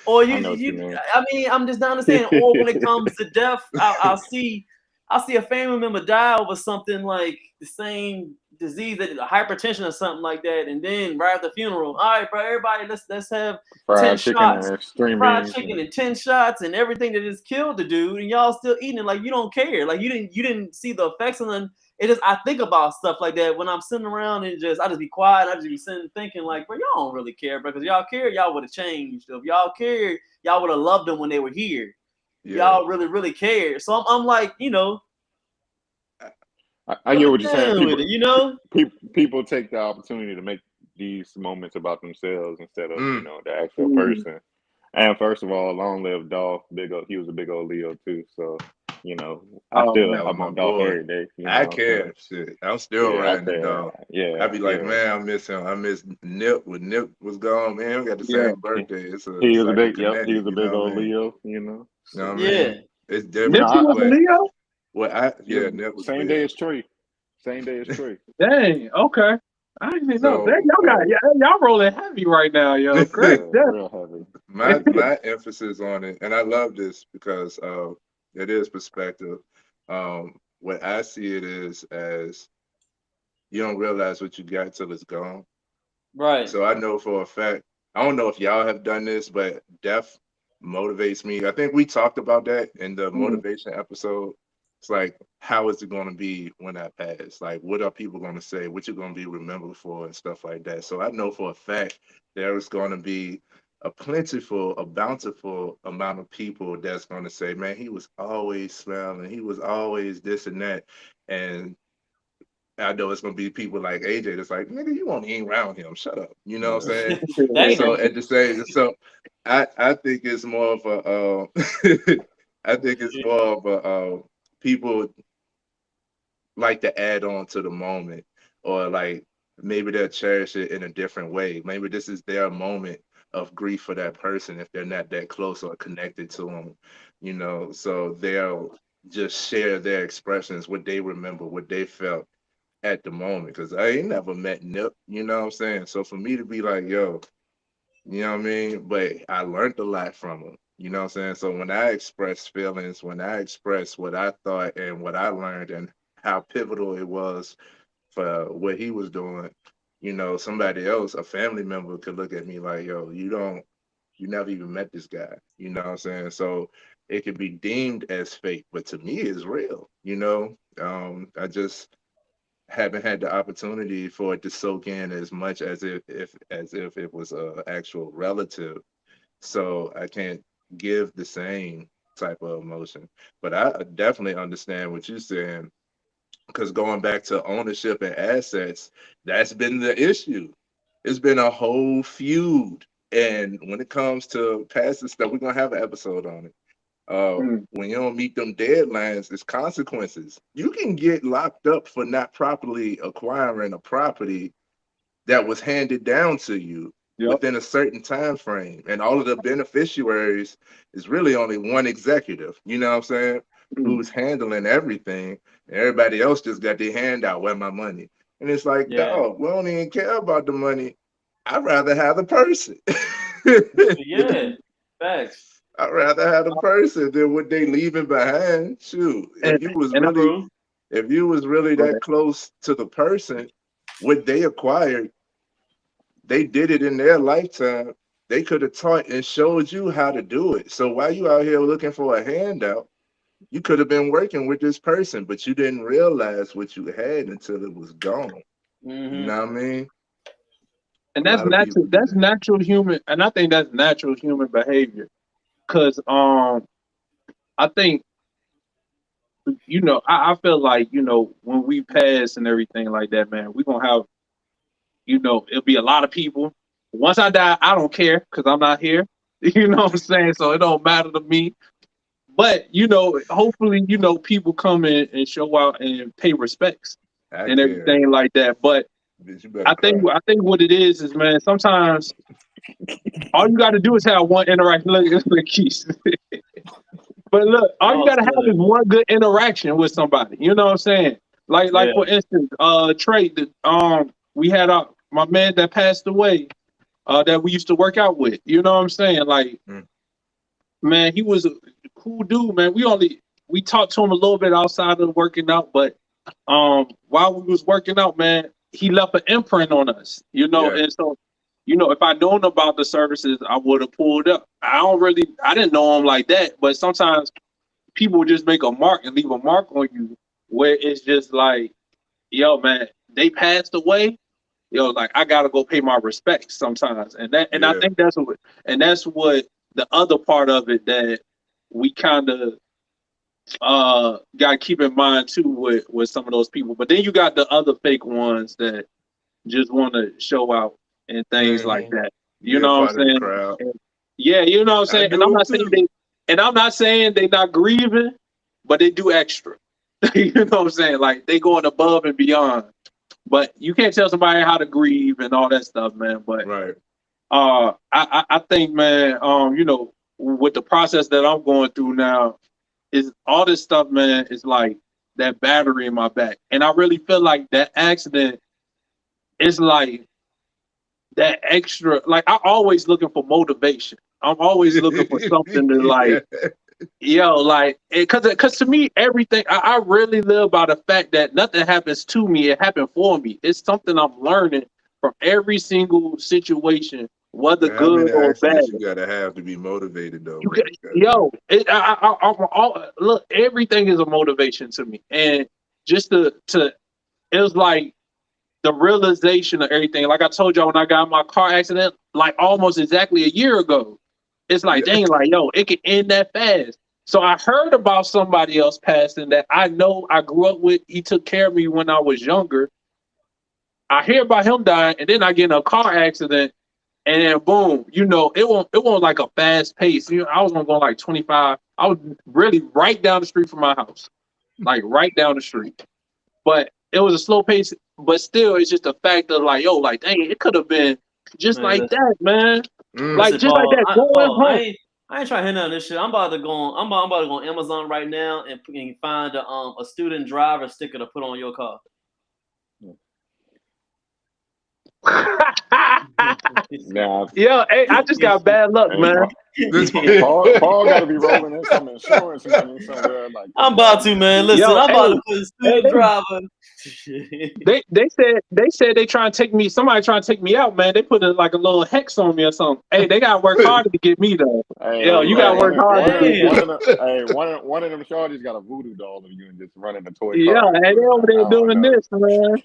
Or I know what you mean. I mean, I'm just not understanding. Or when it comes to death, I'll see a family member die over something like the same disease, that hypertension or something like that, and then right at the funeral, all right, bro, everybody, let's have 10 Fried chicken shots, and string fried beans. chicken and 10 shots and everything that just killed the dude, and y'all still eating it like you don't care, like you didn't see the effects on them. It just, I think about stuff like that when I'm sitting around and I just be quiet. I just be sitting thinking like, bro, y'all don't really care, bro, because y'all care, y'all would have changed. If y'all cared, y'all would have loved them when they were here. Yeah. Y'all really, really cared. So I'm like, I get what you're saying. People, People take the opportunity to make these moments about themselves instead of the actual Mhm. person. And first of all, long live Dolph. He was a big old Leo too. So Oh, That was I'm my on Dolph boy. every day. I care. Shit. I'm still Yeah, riding the dog. yeah, I be like, yeah. man, I miss him. I miss Nip. When Nip was gone, man, we got the yeah. same birthday. It's He was a like a big, he kinetic, was a you big know what old I mean? Leo. You know what I yeah. mean? It's You know, different, Nipsey was a but Leo. Nip was same day Leo. as Trey. Same day as Trey. Dang. Okay. I didn't even know. Dang, So y'all rolling heavy right now, yo. Great. Yeah, Yeah. real heavy. my emphasis on it, and I love this because it is perspective. What I see it is as you don't realize what you got till it's gone. Right. So I know for a fact, I don't know if y'all have done this, but death motivates me. I think we talked about that in the Mm. motivation episode. It's like, how is it going to be when I pass? Like, what are people going to say? What you going to be remembered for and stuff like that. So I know for a fact there is going to be a bountiful amount of people that's going to say, man, he was always smiling. He was always this and that. And I know it's gonna be people like AJ that's like, nigga, you won't hang around him. Shut up. You know what I'm saying? Dang. So at the same, so I think it's more of a I think it's more of a people like to add on to the moment, or like maybe they'll cherish it in a different way. Maybe this is their moment of grief for that person if they're not that close or connected to them, you know. So they'll just share their expressions, what they remember, what they felt at the moment. Because I ain't never met Nip, you know what I'm saying? So for me to be like, yo, you know what I mean? But I learned a lot from him. You know what I'm saying? So when I express feelings, when I express what I thought and what I learned and how pivotal it was for what he was doing, you know, somebody else, a family member could look at me like, yo, you never even met this guy. You know what I'm saying? So it could be deemed as fake, but to me it's real, you know? I just haven't had the opportunity for it to soak in as much as if it was a actual relative. So I can't give the same type of emotion. But I definitely understand what you're saying, because going back to ownership and assets, that's been the issue. It's been a whole feud. And when it comes to passing stuff, we're gonna have an episode on it. When you don't meet them deadlines, there's consequences. You can get locked up for not properly acquiring a property that was handed down to you within a certain time frame, and all of the beneficiaries is really only one executive, you know what I'm saying, who's handling everything, and everybody else just got their hand out, where my money? And it's like, dog, we don't even care about the money. I'd rather have the person. Yeah, facts. I'd rather have the person than what they leaving behind. Shoot, if you was really that close to the person, what they acquired, they did it in their lifetime. They could have taught and showed you how to do it. So while you out here looking for a handout, you could have been working with this person, but you didn't realize what you had until it was gone. Mm-hmm. You know what I mean? And that's natural. That's natural human, and I think that's natural human behavior. Cause I think, you know, I feel like, you know, when we pass and everything like that, man, we're gonna have, you know, it'll be a lot of people. Once I die, I don't care because I'm not here. You know what I'm saying? So it don't matter to me. But, you know, hopefully, you know, people come in and show out and pay respects and everything like that. But I think what it is, man, sometimes all you got to do is have one interaction. Look, Keith. But look, all you got to have is one good interaction with somebody. You know what I'm saying? Like for instance, Trey, we had my man that passed away, that we used to work out with. You know what I'm saying? Like, man, he was a cool dude, man. We talked to him a little bit outside of working out, but while we was working out, man, he left an imprint on us, you know. And so, you know, if I known about the services, I would have pulled up. I didn't know him like that, but sometimes people just make a mark and leave a mark on you where it's just like, yo, man, they passed away. Yo, like, I gotta go pay my respects sometimes. And I think that's what the other part of it that we kind of got to keep in mind too with some of those people. But then you got the other fake ones that just want to show out and things like that. You know what I'm saying? Yeah, you know what I'm saying? And I'm not saying they're not grieving, but they do extra. You know what I'm saying? Like, they going above and beyond. But you can't tell somebody how to grieve and all that stuff, man. But I think, man, you know, with the process that I'm going through now, is all this stuff, man, is like that battery in my back. And I really feel like that accident is like that extra, like, I'm always looking for motivation. I'm always looking for something to like, yo, like, because to me, everything, I really live by the fact that nothing happens to me, it happened for me. It's something I'm learning from every single situation, whether good or bad. You gotta have to be motivated, though. Look, everything is a motivation to me, and just it was like the realization of everything. Like I told y'all when I got in my car accident, like almost exactly a year ago, it's like, dang, like, yo, it can end that fast. So I heard about somebody else passing that I know I grew up with. He took care of me when I was younger. I hear about him dying, and then I get in a car accident, and then boom, it won't like a fast pace. I was gonna go like 25. I was really right down the street from my house, like right down the street. But it was a slow pace. But still, it's just a fact of like, yo, like, dang, it could have been just Man, like that, man. Like listen, just like that. Going Paul, home. I ain't trying to hear none of this shit. I'm about to go on Amazon right now and find a student driver sticker to put on your car. Now, Yeah, hey, I just got bad luck, hey, man. Paul got to be rolling in some insurance money somewhere. Like I'm about to, man. Listen, Yo, I'm about hey, to put a student hey, driver. They said they trying to take me. Somebody trying to take me out, man. They put like a little hex on me or something. Hey, they gotta work harder to get me though. Hey, Yo, you gotta work hard to get me. one of them shorties got a voodoo doll of you and just running a toy Yeah, car. and they over there I don't doing know. this, man.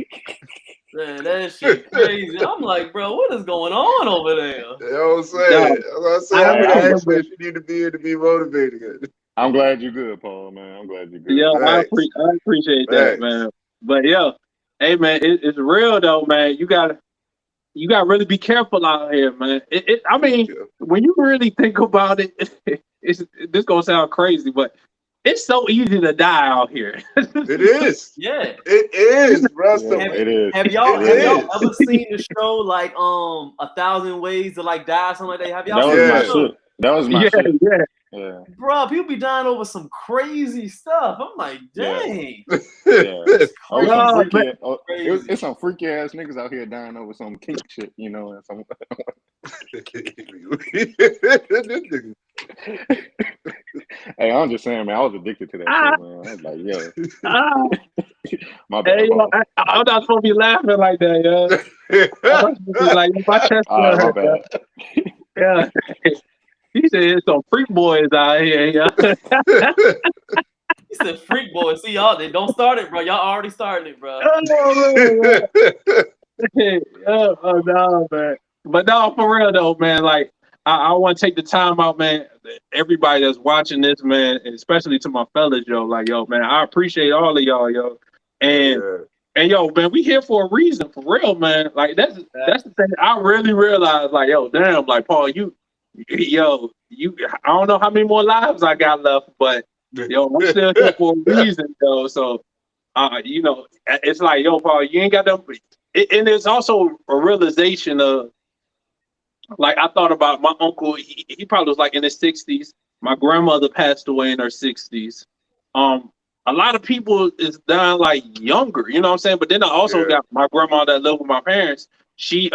Man, that shit crazy. I'm like, bro, what is going on over there? You know what I'm saying? Yo, That's what I'm saying. I I'm remember- asking if you need to be here to be motivated. I'm glad you're good, Paul, man. I'm glad you're good. Yeah, I Thanks. appreciate that, Thanks. man. But yeah, hey, man, it's real though, man. You gotta really be careful out here, man. I mean, when you really think about it, this gonna sound crazy, but it's so easy to die out here. It is. Yeah. It is, bro. Yeah, it is. Have y'all It is. ever seen the show like 1,000 Ways to like die, something like that? Have y'all That seen was my that show? shit. That was my yeah, shit. yeah. Yeah. Bro, people be dying over some crazy stuff. I'm like, Yeah. dang. Yeah. Oh, Crazy. some No, freaky. Crazy. It's some freaky ass niggas out here dying over some kink shit, you know. And some. Hey, I'm just saying, man. I was addicted to that shit, man. I was like, yo, my bad. Hey, Paul. I'm not supposed to be laughing like that, yo. I'm not supposed to be like, my chest All right, my hurt, bad. yeah. He said there's some freak boys out here, yeah. He said freak boy. See y'all, they don't start it, bro. Y'all already starting it, bro. Oh no, man. But no, for real though, man. Like I want to take the time out, man. Everybody that's watching this, man, and especially to my fellas, yo. Like, yo, man, I appreciate all of y'all, yo. And yo, man, we here for a reason, for real, man. Like that's the thing. I really realized, like, yo, damn, like Paul, you. I don't know how many more lives I got left, but yo, I'm still here for a reason, though. So, it's like, yo, Paul, you ain't got them. And there's also a realization of, like, I thought about my uncle. He probably was like in his 60s. My grandmother passed away in her 60s. A lot of people is dying like younger, you know what I'm saying? But then I also got my grandma that lived with my parents. She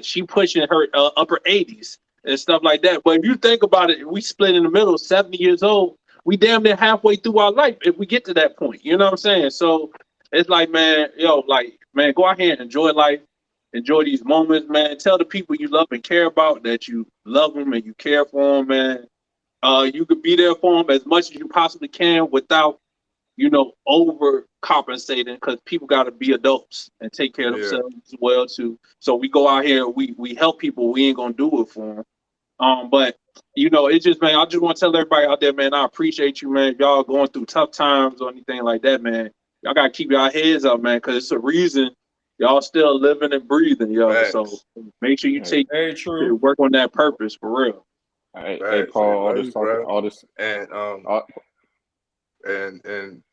she pushing her upper 80s and stuff like that. But if you think about it, we split in the middle, 70 years old. We damn near halfway through our life if we get to that point. You know what I'm saying? So it's like, man, man, go out here and enjoy life. Enjoy these moments, man. Tell the people you love and care about that you love them and you care for them, man. You could be there for them as much as you possibly can without, overcompensating, because people got to be adults and take care of themselves as well too. So we go out here, we help people. We ain't gonna do it for them. But it's just, man, I just want to tell everybody out there, man, I appreciate you, man. If y'all going through tough times or anything like that, man, y'all gotta keep y'all heads up, man, because it's a reason y'all still living and breathing, yo. Facts. So make sure you take Very true. work on that purpose for real. Hey, Paul, all this, and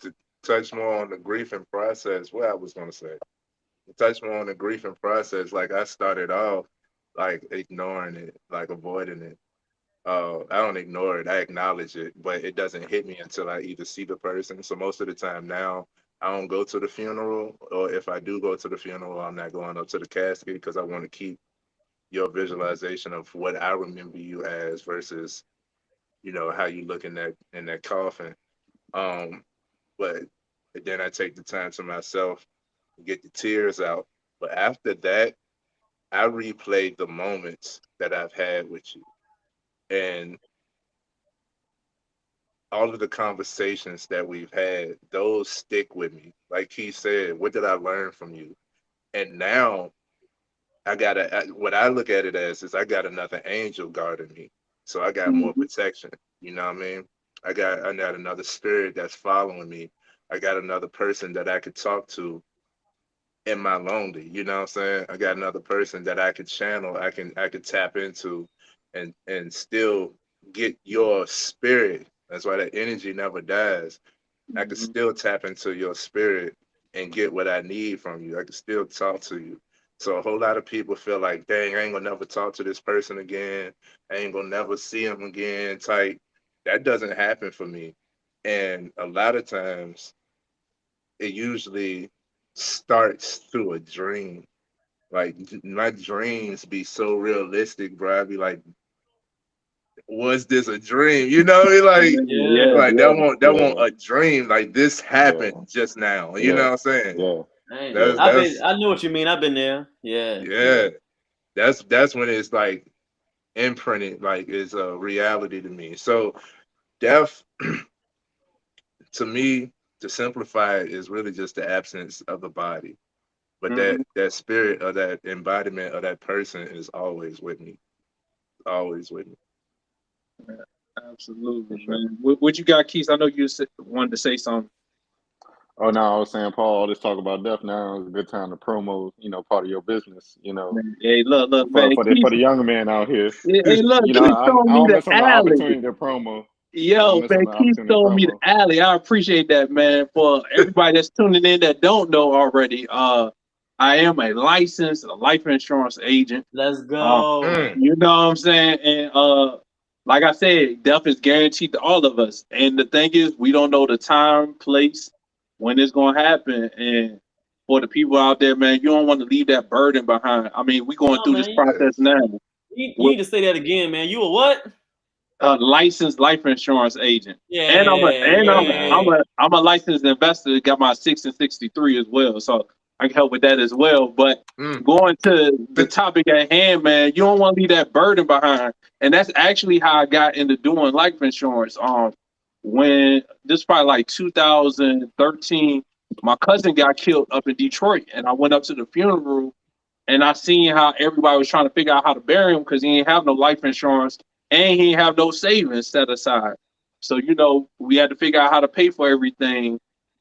to touch more on the grieving process, what I was gonna say, to touch more on the grieving process, like I started off like ignoring it, like avoiding it. I don't ignore it, I acknowledge it, but it doesn't hit me until I either see the person. So most of the time now, I don't go to the funeral, or if I do go to the funeral, I'm not going up to the casket because I want to keep your visualization of what I remember you as versus, how you look in that coffin. But then I take the time to myself, get the tears out. But after that, I replay the moments that I've had with you. And all of the conversations that we've had, those stick with me. Like he said, what did I learn from you? And now what I look at it as is I got another angel guarding me. So I got more protection. You know what I mean? I got another spirit that's following me. I got another person that I could talk to in my lonely. You know what I'm saying? I got another person that I could channel. I could tap into, and still get your spirit. That's why that energy never dies. I could Mhm. still tap into your spirit and get what I need from you. I could still talk to you. So a whole lot of people feel like, dang, I ain't gonna never talk to this person again. I ain't gonna never see him again. Type. That doesn't happen for me. And a lot of times it usually starts through a dream. Like my dreams be so realistic, bro. I be like, was this a dream? You know, Yeah, Yeah. like yeah, that won't a dream. Like this yeah, happened just now. You know yeah, what I'm saying? yeah, Man, yeah. I know what you mean. I've been there. Yeah. Yeah. Yeah. That's when it's like imprinted, like is a reality to me. So death to me, to simplify it, is really just the absence of the body. But Mhm. that spirit or that embodiment of that person is always with me. Always with me. Absolutely, For sure. man. What you got, Keith? I know you wanted to say something. Oh no, I was saying, Paul, all this talk about death now is a good time to promo, part of your business, Man, hey, look, man, for Keith. the younger man out here. Hey, look, Keith I showing me don't the miss on the alley. opportunity to promo. I don't Yo, miss on man, the Keith opportunity to showing me the promo. alley. I appreciate that, man. For everybody that's tuning in that don't know already, I am a licensed life insurance agent. Let's Uh, go. Mm, you know what I'm saying? And like I said, death is guaranteed to all of us. And the thing is, we don't know the time, place, when it's gonna happen. And for the people out there, man, you don't want to leave that burden behind. I mean, we're going No, through this man. process yes. now. You need to say that again, man. You a what? A licensed life insurance agent, and Yeah, yeah. I'm a licensed investor. Got my 6 and 63 as well, so I can help with that as well. But Mm. going to the topic at hand, man, you don't want to leave that burden behind, and that's actually how I got into doing life insurance. When this is probably like 2013, my cousin got killed up in Detroit, and I went up to the funeral and I seen how everybody was trying to figure out how to bury him because he didn't have no life insurance and he didn't have no savings set aside. So, we had to figure out how to pay for everything.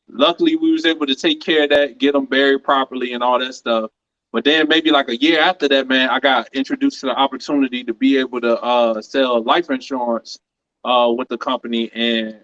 Luckily, we was able to take care of that, get him buried properly and all that stuff. But then maybe like a year after that, man, I got introduced to the opportunity to be able to sell life insurance with the company. And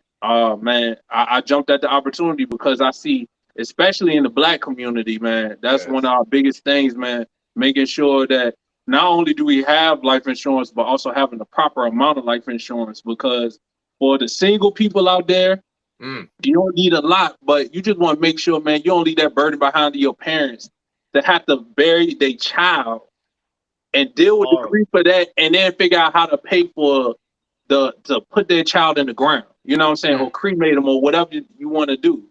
man, I jumped at the opportunity because I see, especially in the black community, man, that's one Yes. of our biggest things, man, making sure that not only do we have life insurance, but also having the proper amount of life insurance. Because for the single people out there, Mm. you don't need a lot, but you just want to make sure, man, you don't leave that burden behind to your parents that have to bury their child and deal with the Horrible. grief of that, and then figure out how to pay for to put their child in the ground. You know what I'm saying? Or Mm. cremate them or whatever you want to do.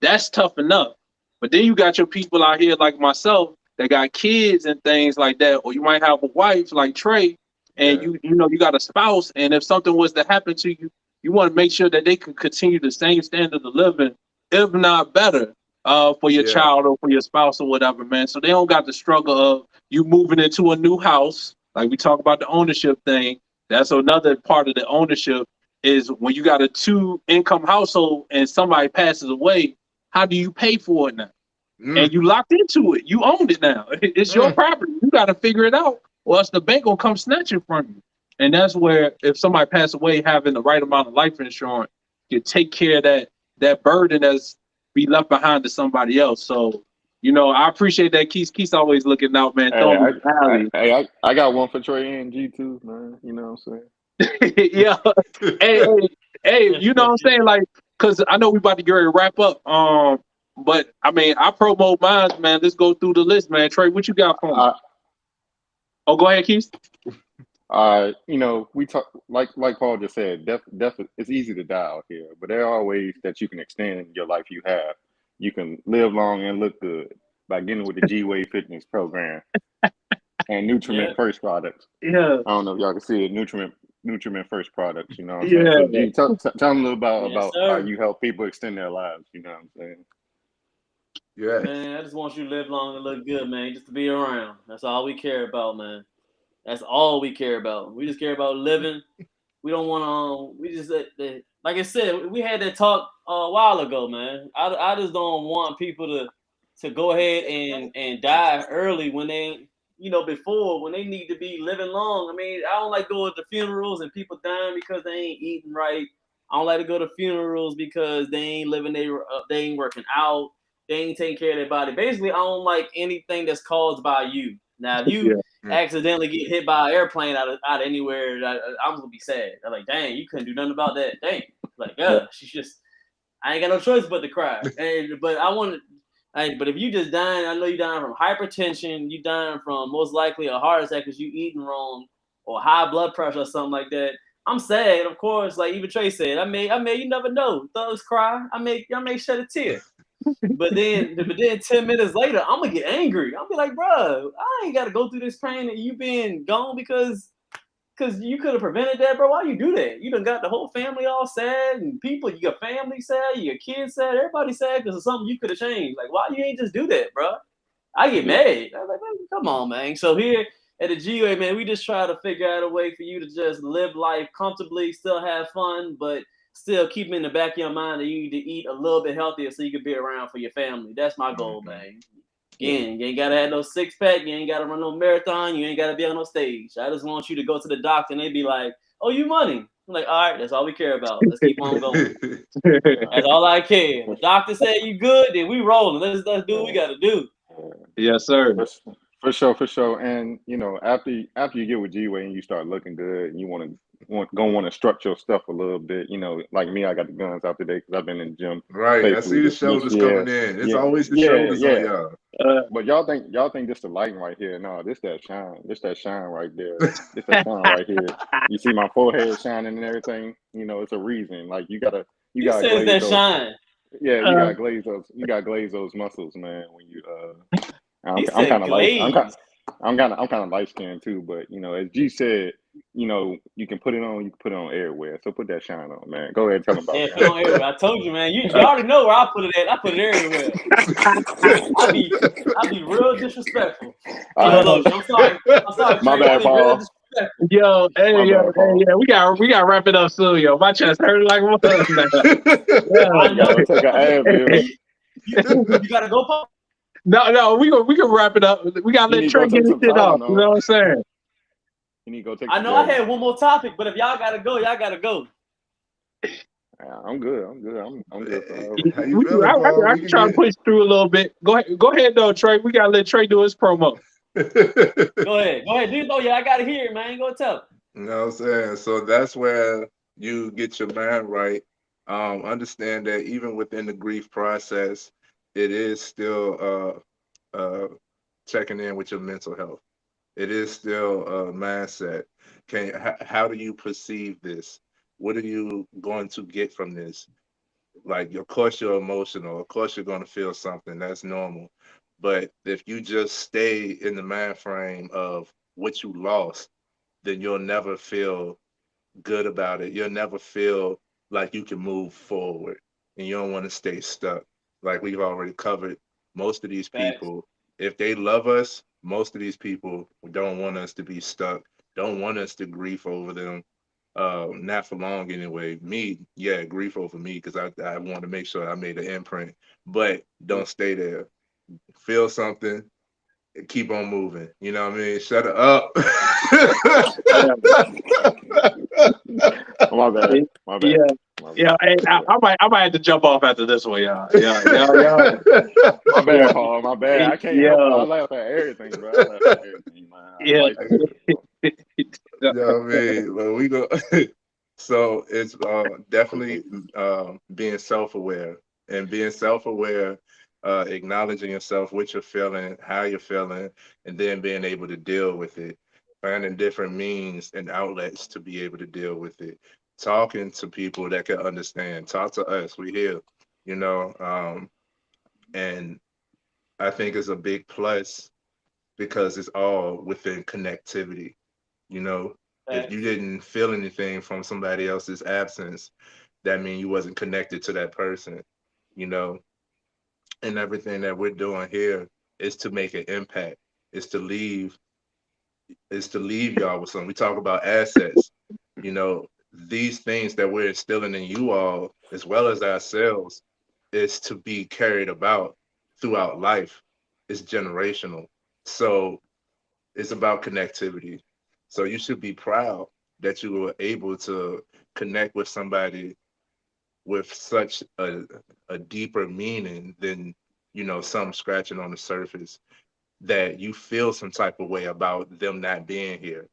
That's tough enough. But then you got your people out here like myself that got kids and things like that, or you might have a wife like Trey, and Yeah. you got a spouse, and if something was to happen to you, you want to make sure that they can continue the same standard of living, if not better, for your Yeah. child or for your spouse or whatever, man. So they don't got the struggle of you moving into a new house, like we talk about the ownership thing. That's another part of the ownership is when you got a two-income household and somebody passes away, how do you pay for it now? And Mm. you locked into it. You own it now. It's your Mm. property. You got to figure it out, or else the bank gonna come snatch it from you. And that's where, if somebody passed away, having the right amount of life insurance can take care of that burden that's be left behind to somebody else. So, I appreciate that. Keith's always looking out, man. Hey, Throwing me the alley. I got one for Trey and G too, man. You know what I'm saying? Yeah. Hey, you know what I'm saying? Like, cause I know we about to get ready to wrap up. But I mean, I promote mine, man. Let's go through the list, man. Trey, what you got for me? I, Oh, go ahead, Keith. we talk like Paul just said, death it's easy to die out here, but there are ways that you can extend your life you have. You can live long and look good by getting with the G-Way Fitness program and Yeah. Nutriment First products. Yeah, I don't know if y'all can see it, Nutriment First products, you know what I'm saying? So yeah. G, tell them a little Yes, about how sir. you help people extend their lives, you know what I'm saying? Yes. Man, I just want you to live long and look good, man. Just to be around. That's all we care about, man. That's all we care about. We just care about living We don't want to. We just like I said, we had that talk a while ago, man. I just don't want people to go ahead and die early when they, before when they need to be living long. I mean, I don't like going to funerals and people dying because they ain't eating right. I don't like to go to funerals because they ain't living they ain't working out. They ain't taking care of their body. Basically, I don't like anything that's caused by you. Now, if you accidentally get hit by an airplane out of anywhere, I'm gonna be sad. I'm like, dang, you couldn't do nothing about that. Dang, like, she's just, I ain't got no choice but to cry. But but if you just dying, I know you dying from hypertension, you dying from most likely a heart attack because you eating wrong or high blood pressure or something like that. I'm sad, of course. Like even Trey said, I may, you never know. Thugs cry. I may shed a tear. But then 10 minutes later, I'm gonna get angry. I'll be like, bro, I ain't gotta go through this pain and you being gone because you could have prevented that, bro. Why you do that? You done got the whole family all sad and people, you got family sad, you got kids sad, everybody sad because of something you could have changed. Like, why you ain't just do that, bro? I get mad. I'm like, come on, man. So here at the GUA, man, we just try to figure out a way for you to just live life comfortably, still have fun, but still keep in the back of your mind that you need to eat a little bit healthier so you can be around for your family. That's my goal, man. Again, you ain't gotta have no 6-pack, you ain't gotta run no marathon, you ain't gotta be on no stage. I just want you to go to the doctor and they be like, "Oh, you money." I'm like, all right, that's all we care about. Let's keep on going. That's all I care. The doctor said you good, then we rolling. Let's do what we gotta do. Yes, sir. For sure. And after you get with G-Way and you start looking good, and you want to structure your stuff a little bit. Like me, I got the guns out today because I've been in the gym. Right, I see the shoulders coming in. It's always the shoulders on y'all. But y'all think this the lighting right here? No, this that shine. This that shine right there. This that shine right here. You see my forehead shining and everything. It's a reason. Like you gotta glaze that shine. Yeah, you gotta glaze those. You gotta glaze those muscles, man. When you I'm kind of light skinned too, but as G said, you can put it on. You can put it on everywhere. So put that shine on, man. Go ahead, and tell them about that. Put on everywhere. I told you, man. You already know where I put it at. I put it everywhere. I be real disrespectful. I'm sorry. My bad, Paul. Yo, we got wrap it up soon, yo. My chest hurt like one. I know. Take an Advil. You gotta go, Paul. No, we can wrap it up. We gotta let Trey get his shit off. You know what I'm saying? You need to go take. I know I had one more topic, but if y'all gotta go, y'all gotta go. I'm good. I'm good. I can try to push through a little bit. Go ahead, though, Trey. We gotta let Trey do his promo. Go ahead. I gotta hear it, man. Go tell. You know what I'm saying? So that's where you get your mind right. Understand that even within the grief process, it is still checking in with your mental health. It is still a mindset. How do you perceive this? What are you going to get from this? Like, of course you're emotional. Of course you're going to feel something. That's normal. But if you just stay in the mind frame of what you lost, then you'll never feel good about it. You'll never feel like you can move forward, and you don't want to stay stuck. Like we've already covered, most of these people, if they love us, most of these people don't want us to be stuck, don't want us to grieve over them. Not for long anyway. Me, grief over me because I want to make sure I made an imprint, but don't stay there. Feel something, keep on moving. You know what I mean? Shut it up. My bad. Yeah. I might have to jump off after this one, y'all. Yeah. My bad, Paul. My bad. I can't help it. I laugh at everything, bro. I laugh at everything, man. You know what I mean? Well, we go. So it's definitely being self-aware, and being self-aware, acknowledging yourself, what you're feeling, how you're feeling, and then being able to deal with it. Finding different means and outlets to be able to deal with it. Talking to people that can understand. Talk to us. We here, and I think it's a big plus because it's all within connectivity. If you didn't feel anything from somebody else's absence, that means you wasn't connected to that person, and everything that we're doing here is to make an impact, is to leave y'all with something. We talk about assets, these things that we're instilling in you all, as well as ourselves, is to be carried about throughout life. It's generational. So it's about connectivity. So you should be proud that you were able to connect with somebody with such a deeper meaning than, some scratching on the surface, that you feel some type of way about them not being here.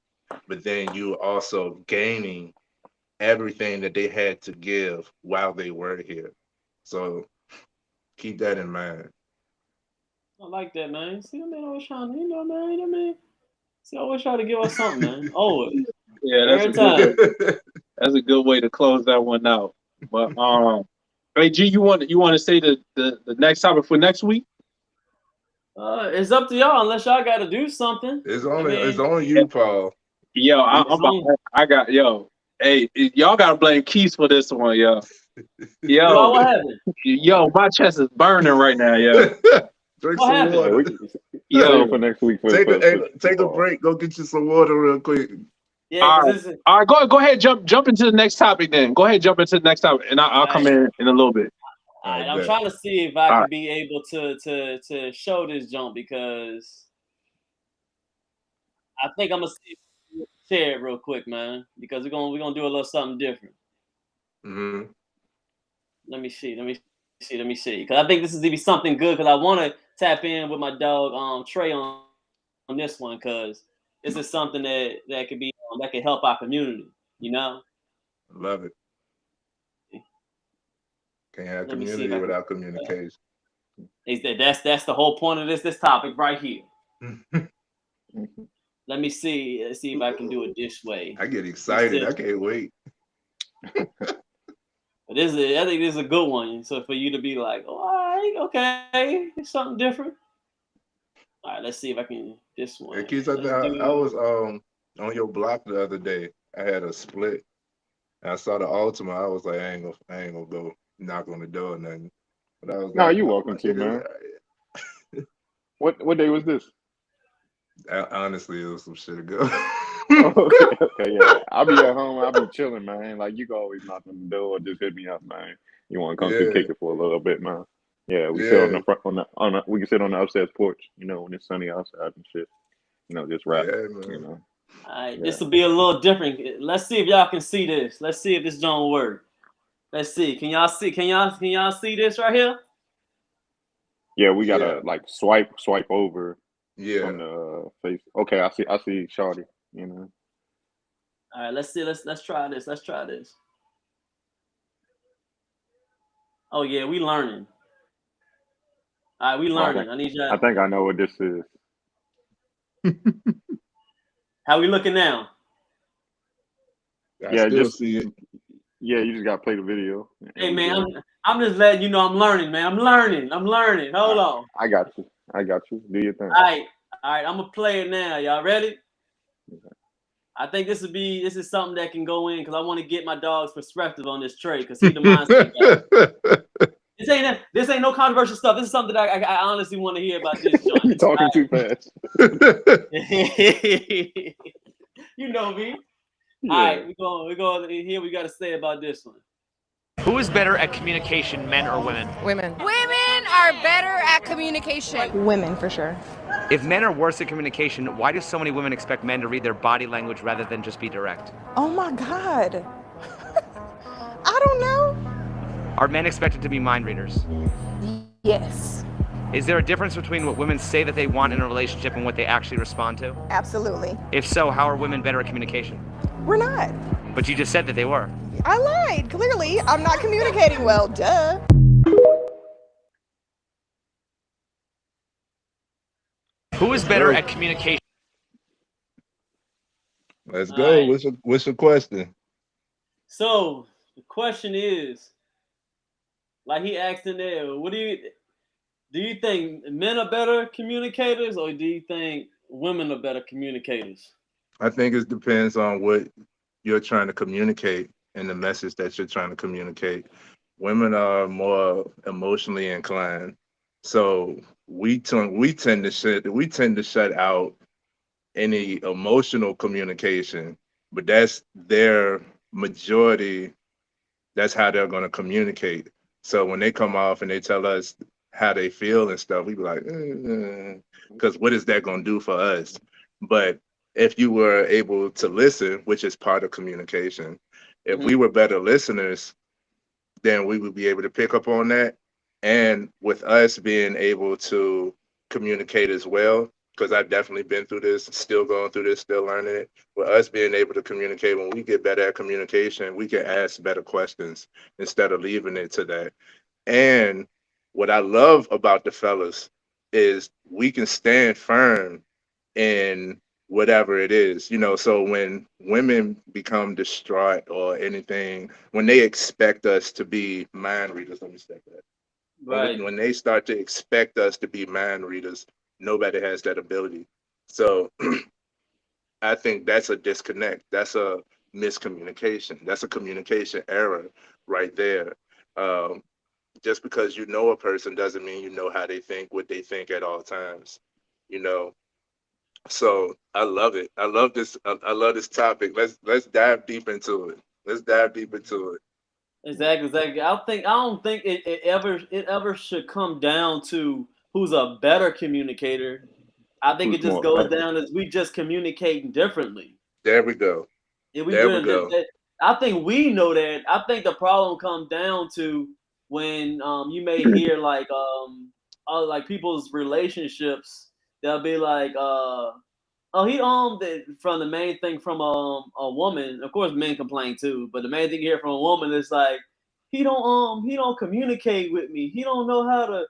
But then you also gaining everything that they had to give while they were here. So keep that in mind. I like that, man. See, man, always trying to, man. See, always try to give us something, man. Always, Yeah, every time. that's a good way to close that one out. But hey G, you want to say the next topic for next week? It's up to y'all unless y'all got to do something. It's I mean, on you, Paul. Yo, hey, y'all gotta blame Keith for this one, yo. what happened? Yo, my chest is burning right now, yo. Drink What some happened? water. Yo, for next week. Take a break. Go get you some water real quick. Yeah, all 'cause right. this is, All right, go ahead, jump into the next topic then. Go ahead, jump into the next topic, and I'll come in a little bit. I'm trying to see if I can be able to show this jump, because I think I'm gonna see if share it real quick, man, because we're gonna do a little something different. Mm-hmm. Let me see, because I think this is gonna be something good, because I want to tap in with my dog Trey on this one, because this is something that could be that could help our community. Love it. Can't have Let me see community without communication. That's the whole point of this topic right here. Let me see. Let's see if I can do it this way. I get excited. I can't wait. But I think this is a good one. So for you to be like, oh, all right, okay, it's something different. All right, let's see if I can this one. Hey, Keith, I was on your block the other day. I had a split. And I saw the Ultima. I was like, I ain't gonna go knock on the door or nothing. But I was No, like, you welcome to, man. What day was this? Honestly, it was some shit ago. Okay, yeah. I'll be at home. I'll be chilling, man. Like, you can always knock on the door or just hit me up, man. You want to come to kick it for a little bit, man? Yeah, we sit on the front we can sit on the upstairs porch, when it's sunny outside and shit. Just rap. Yeah, man. All right, this will be a little different. Let's see if y'all can see this. Let's see if this don't work. Let's see. Can y'all see? Can y'all see this right here? Yeah, we gotta like swipe over. Yeah. On the face. Okay, I see Shawty. All right, let's see. Let's try this. Let's try this. Oh yeah, we learning. All right, we learning. I need y'all. I think I know what this is. How we looking now? I still see it. Yeah, you just gotta play the video. Hey man, I'm just letting you know I'm learning, man. I'm learning. Hold on. I got you. Do your thing. All right. I'm gonna play it now. Y'all ready? Okay. I think this is something that can go in, because I want to get my dog's perspective on this trade, because he's the mindset guy. This ain't no controversial stuff. This is something that I honestly want to hear about this joint. You're talking too fast. You know me. Yeah. All right, we're going here. We got to say about this one. Who is better at communication, men or women? Women. Women are better at communication. Women, for sure. If men are worse at communication, why do so many women expect men to read their body language rather than just be direct? Oh my God. I don't know. Are men expected to be mind readers? Yes. Is there a difference between what women say that they want in a relationship and what they actually respond to? Absolutely. If so, how are women better at communication? We're not. But you just said that they were. I lied. Clearly, I'm not communicating well. Duh. Who is better at communication? Let's go. Right. What's your question? So the question is, like he asked in there, do you think men are better communicators, or do you think women are better communicators? I think it depends on what you're trying to communicate and the message that you're trying to communicate. Women are more emotionally inclined, so we tend to shut out any emotional communication, but that's their majority, that's how they're going to communicate. So when they come off and they tell us how they feel and stuff, we be like, because what is that going to do for us? But if you were able to listen, which is part of communication, if we were better listeners, then we would be able to pick up on that. And with us being able to communicate as well, because I've definitely been through this, still going through this, still learning it. With us being able to communicate, when we get better at communication, we can ask better questions instead of leaving it to that. And what I love about the fellas is we can stand firm in whatever it is, you know. So when women become distraught or anything, when they expect us to be mind readers, let me step that. Right. When they start to expect us to be mind readers, nobody has that ability. So I think that's a disconnect. That's a miscommunication. That's a communication error right there. Just because you know a person doesn't mean you know how they think, what they think at all times, you know. So I love it. I love this. I love this topic. Let's dive deep into it. Let's dive deep into it. Exactly. I don't think it ever should come down to who's a better communicator. I think Who's it just more goes effective? down as we just communicating differently. There we go. If we There we doing go. I think we know that. I think the problem comes down to when you may hear like people's relationships. They'll be like oh, he from the main thing from a woman. Of course, men complain too, but the main thing you hear from a woman is like he don't communicate with me. He don't know how to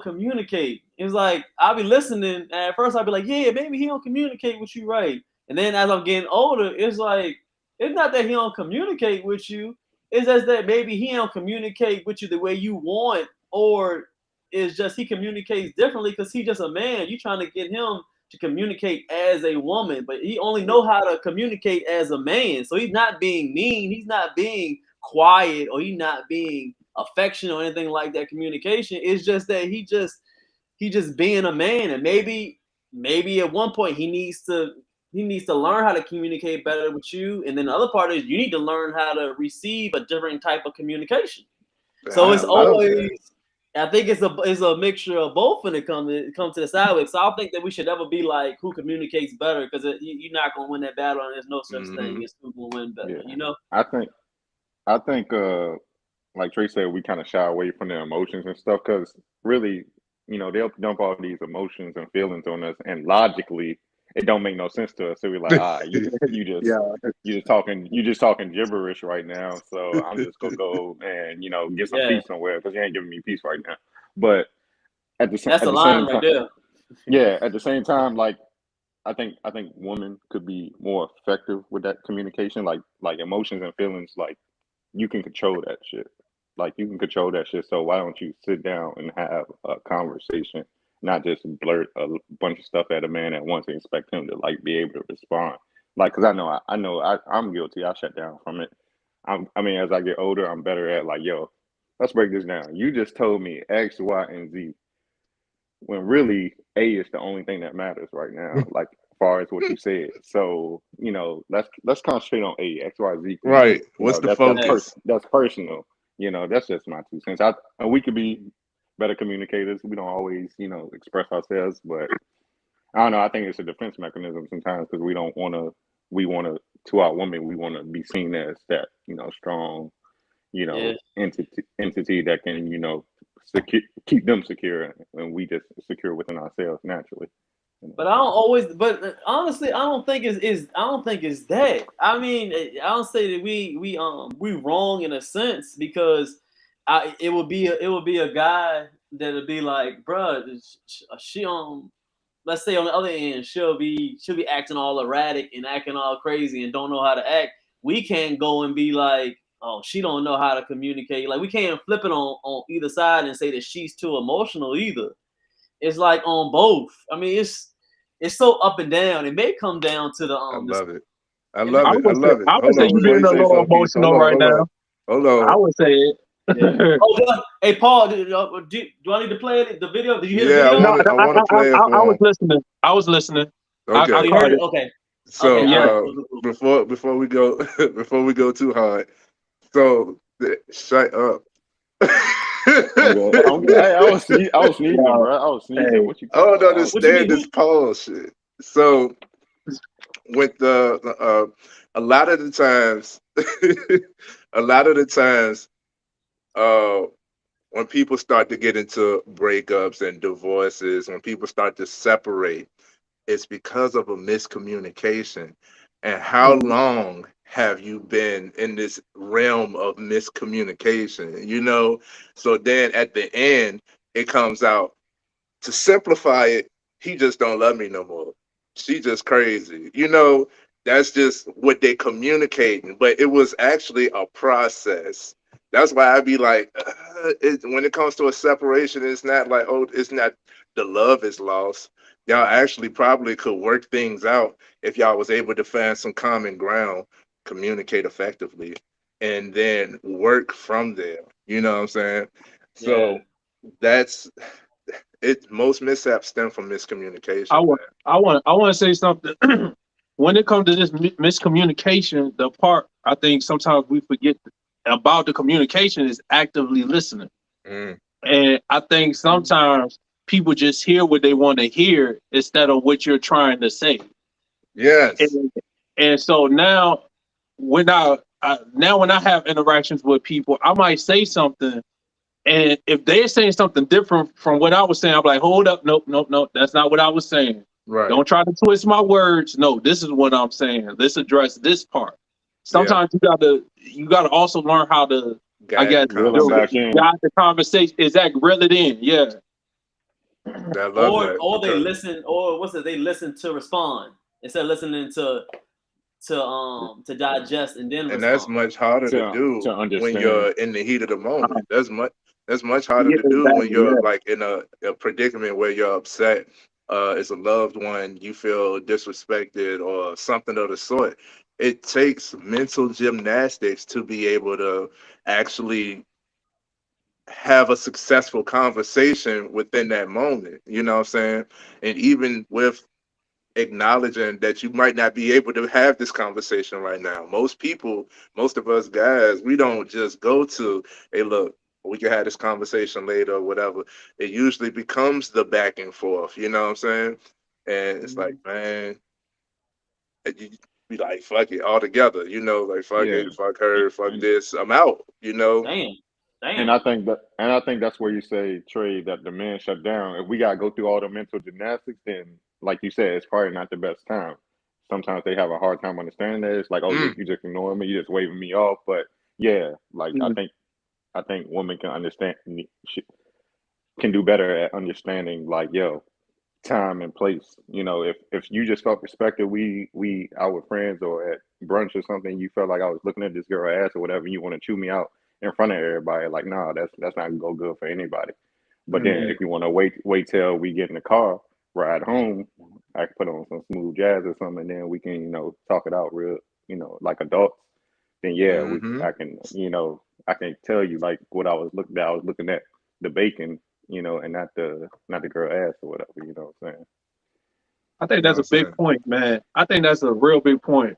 communicate. It's like I'll be listening. And at first, I'll be like, yeah, maybe he don't communicate with you right. And then as I'm getting older, it's like it's not that he don't communicate with you. It's just that maybe he don't communicate with you the way you want, or it's just he communicates differently because he's just a man. You trying to get him to communicate as a woman, but he only know how to communicate as a man. So he's not being mean, he's not being quiet, or he's not being affectionate or anything like that. Communication is just that he just being a man, and maybe at one point he needs to learn how to communicate better with you, and then the other part is you need to learn how to receive a different type of communication. So it's always I think it's a mixture of both when it comes to the sideways. So I don't think that we should ever be like who communicates better, because you're not gonna win that battle, and there's no such thing as who will win better. Yeah. You know. I think like Trey said, we kind of shy away from their emotions and stuff because really, you know, they'll dump all these emotions and feelings on us, and logically, it don't make no sense to us. So we're like, you just talking gibberish right now. So I'm just gonna go and get some peace somewhere because you ain't giving me peace right now. But at the same time, right there. Yeah, at the same time, like I think women could be more effective with that communication, like emotions and feelings. Like you can control that shit. Like you can control that shit. So why don't you sit down and have a conversation? Not just blurt a bunch of stuff at a man at once and expect him to like be able to respond. Like, cause I'm guilty. I shut down from it. I mean, as I get older, I'm better at like, yo, let's break this down. You just told me X, Y, and Z, when really A is the only thing that matters right now. Like, as far as what you said. So, let's concentrate on A, X, Y, Z. Right. What's the focus? That's personal. That's just my 2 cents. And we could be better communicators. We don't always, express ourselves, but I don't know. I think it's a defense mechanism sometimes because we want to, to our women, we want to be seen as that, strong, entity that can, keep them secure, and we just secure within ourselves naturally. But honestly, I don't think it's that. I mean, I don't say that we wrong in a sense, because it would be a guy that'll be like, bruh, she let's say on the other end, she'll be acting all erratic and acting all crazy and don't know how to act. We can't go and be like, oh, she don't know how to communicate. Like, we can't flip it on either side and say that she's too emotional either. It's like on both. I mean, it's so up and down. It may come down to the I love it. I would say you're being a little emotional right now. Hold on. I would say it. Yeah. Hey, Paul, do I need to play the video? Did you hear the video? I want to play it. I was listening. Okay. You heard it? Okay. So Okay, Yeah. all right. before we go before we go too hard, so shut up. Okay. I was sneezing, Wow. bro. I was sneezing. Hey, What you I talking don't about? I was What you understand mean? this Who? pause shit. So with the a lot of the times, a lot of the times, uh, when people start to get into breakups and divorces, when people start to separate, it's because of a miscommunication. And how Mhm. long have you been in this realm of miscommunication? You know, so then at the end, it comes out to simplify it, he just don't love me no more. She just crazy. You know, that's just what they communicating. But it was actually a process. That's why I be like, when it comes to a separation, it's not like, oh, it's not the love is lost. Y'all actually probably could work things out if y'all was able to find some common ground, communicate effectively, and then work from there. You know what I'm saying? Yeah. So that's it. Most mishaps stem from miscommunication, I man. want, I want to say something. When it comes to this miscommunication, the part I think sometimes we forget about the communication is actively listening. Mm, And I think sometimes people just hear what they want to hear instead of what you're trying to say. yes. And, and so now, when I have interactions with people, I might say something, and if they're saying something different from what I was saying, I'm like, hold up, nope, nope, nope, that's not what I was saying. Right. Don't try to twist my words. No, this is what I'm saying. Let's address this part. Yeah. Sometimes you gotta also learn how to, I Guide the guess, reel them back conversation. in. guide the conversation. Is that reel it in? Yeah. I love Or that they because listen, or what's it? They listen to respond instead of listening to digest and then and that's respond. much harder to To do when understand. you're in the heat of the moment. Uh, That's much harder yeah, to do when exactly. you're Yeah. like in a predicament where you're upset. It's a loved one, you feel disrespected or something of the sort. It takes mental gymnastics to be able to actually have a successful conversation within that moment. You know what I'm saying? And even with acknowledging that you might not be able to have this conversation right now. Most people, most of us guys, we don't just go to, hey, look, we can have this conversation later or whatever. It usually becomes the back and forth, you know what I'm saying? And it's like, man, you be like, fuck it altogether, you know, like, fuck Yeah. it, fuck her, fuck And this, I'm out, you know? Damn, and damn. I think that's where you say, Trey, that the man shut down. If we gotta go through all the mental gymnastics, then like you said, it's probably not the best time. Sometimes they have a hard time understanding that. It's like, oh, Mm, you just ignoring me, you just waving me off. But yeah, like I Mm. think I think women can understand, can do better at understanding, like, yo, time and place. If you just felt respected, we out with friends or at brunch or something, you felt like I was looking at this girl ass or whatever, and you want to chew me out in front of everybody, like, nah, that's not gonna go good for anybody. But then mm-hmm. if you want to wait till we get in the car, ride home, I can put on some smooth jazz or something, and then we can, talk it out real, like adults. Then yeah, Mm-hmm. I can tell you like what I was looking at the bacon, and not the girl ass or whatever, what I'm saying? I think You know what that's I'm a big saying? point, man. I think that's a real big point.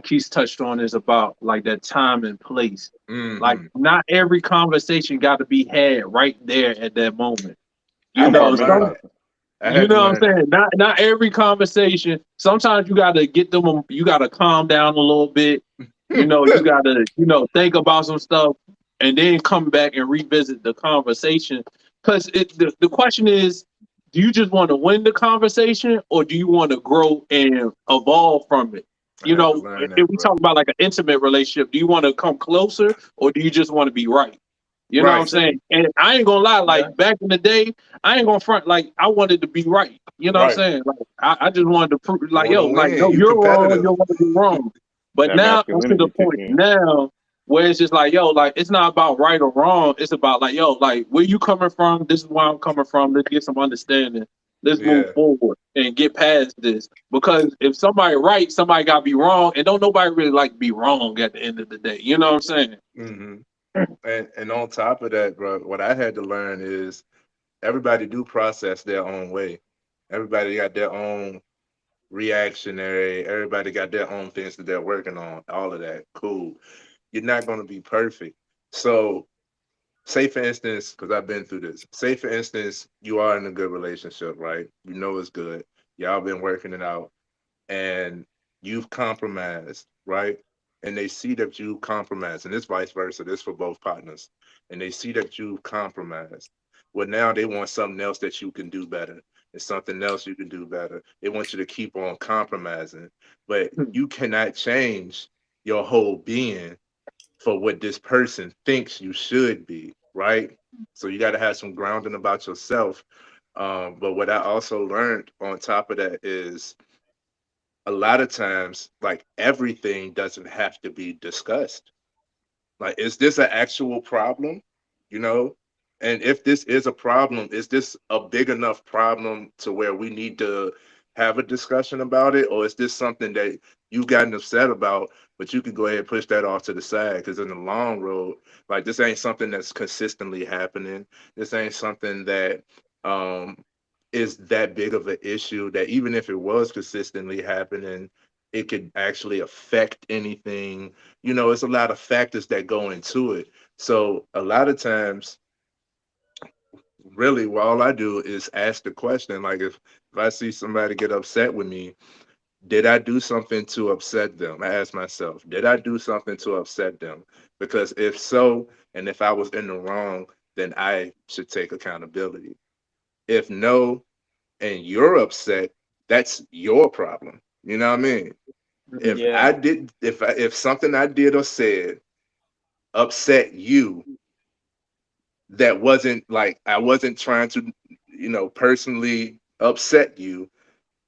Keith touched on is about like that time and place. Like Mm-hmm. not every conversation got to be had right there at that moment. I You had to know, learn some that. I you had to know what learn I'm that. saying? Not every conversation. Sometimes you gotta get them you gotta calm down a little bit. You gotta, think about some stuff and then come back and revisit the conversation. Cause the question is, do you just want to win the conversation or do you want to grow and evolve from it? I had to learn If that, we bro. talk about like an intimate relationship, do you want to come closer or do you just want to be right? You know what I'm Right. See, saying? And I ain't gonna lie, yeah. like back in the day, I ain't gonna front like I wanted to be right. You know what I'm Right. saying? Like I just wanted to prove You like, want to yo, like win. no, You you're wrong, competitive. you're want to be wrong. But That now I'm to the masculinity kick point in. now where it's just like, yo, like it's not about right or wrong. It's about like, yo, like where you coming from? This is where I'm coming from. Let's get some understanding. Let's move Yeah. forward and get past this. Because if somebody right, somebody gotta be wrong. And don't nobody really like to be wrong at the end of the day. You know what I'm saying? Hmm. And on top of that, bro, what I had to learn is everybody do process their own way. Everybody got their own reactionary. Everybody got their own things that they're working on. All of that, cool. You're not going to be perfect. So, say for instance, because I've been through this. Say for instance, you are in a good relationship, right? You know it's good. Y'all been working it out, and you've compromised, right? And they see that you compromised, and it's vice versa. This for both partners, and they see that you've compromised. Well, now they want something else that you can do better. It's something else you can do better. They want you to keep on compromising, but you cannot change your whole being for what this person thinks you should be, right? So you got to have some grounding about yourself. But what I also learned on top of that is a lot of times, like everything doesn't have to be discussed. Like, is this an actual problem? You know? And if this is a problem, is this a big enough problem to where we need to have a discussion about it? Or is this something that you've gotten upset about, but you could go ahead and push that off to the side? Because in the long road, like this ain't something that's consistently happening. This ain't something that is that big of an issue that even if it was consistently happening, it could actually affect anything. You know, it's a lot of factors that go into it. So a lot of times, really, all I do is ask the question. Like if I see somebody get upset with me, did I do something to upset them? I ask myself, did I do something to upset them? Because if so, and if I was in the wrong, then I should take accountability. If no, and you're upset, that's your problem. You know what I mean? If Yeah. I did, if something I did or said upset you, that wasn't like I wasn't trying to, you know, personally upset you,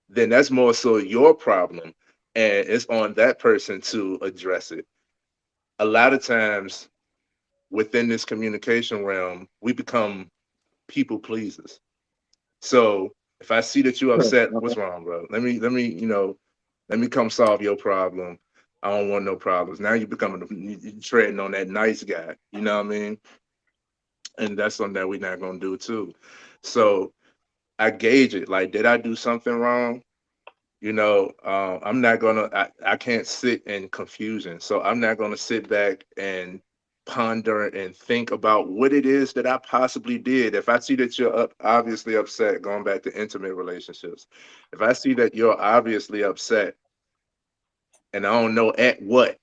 then that's more so your problem, and it's on that person to address it. A lot of times within this communication realm, we become people pleasers. So if I see that you're upset, what's wrong, bro? Let me come solve your problem. I don't want no problems. Now you you treading on that nice guy. You know what I mean? And that's something that we're not gonna do too. So I gauge it. Like, did I do something wrong? You know, I'm not gonna. I can't sit in confusion. So I'm not gonna sit back and ponder and think about what it is that I possibly did. If I see that you're obviously upset, going back to intimate relationships, if I see that you're obviously upset, and I don't know at what,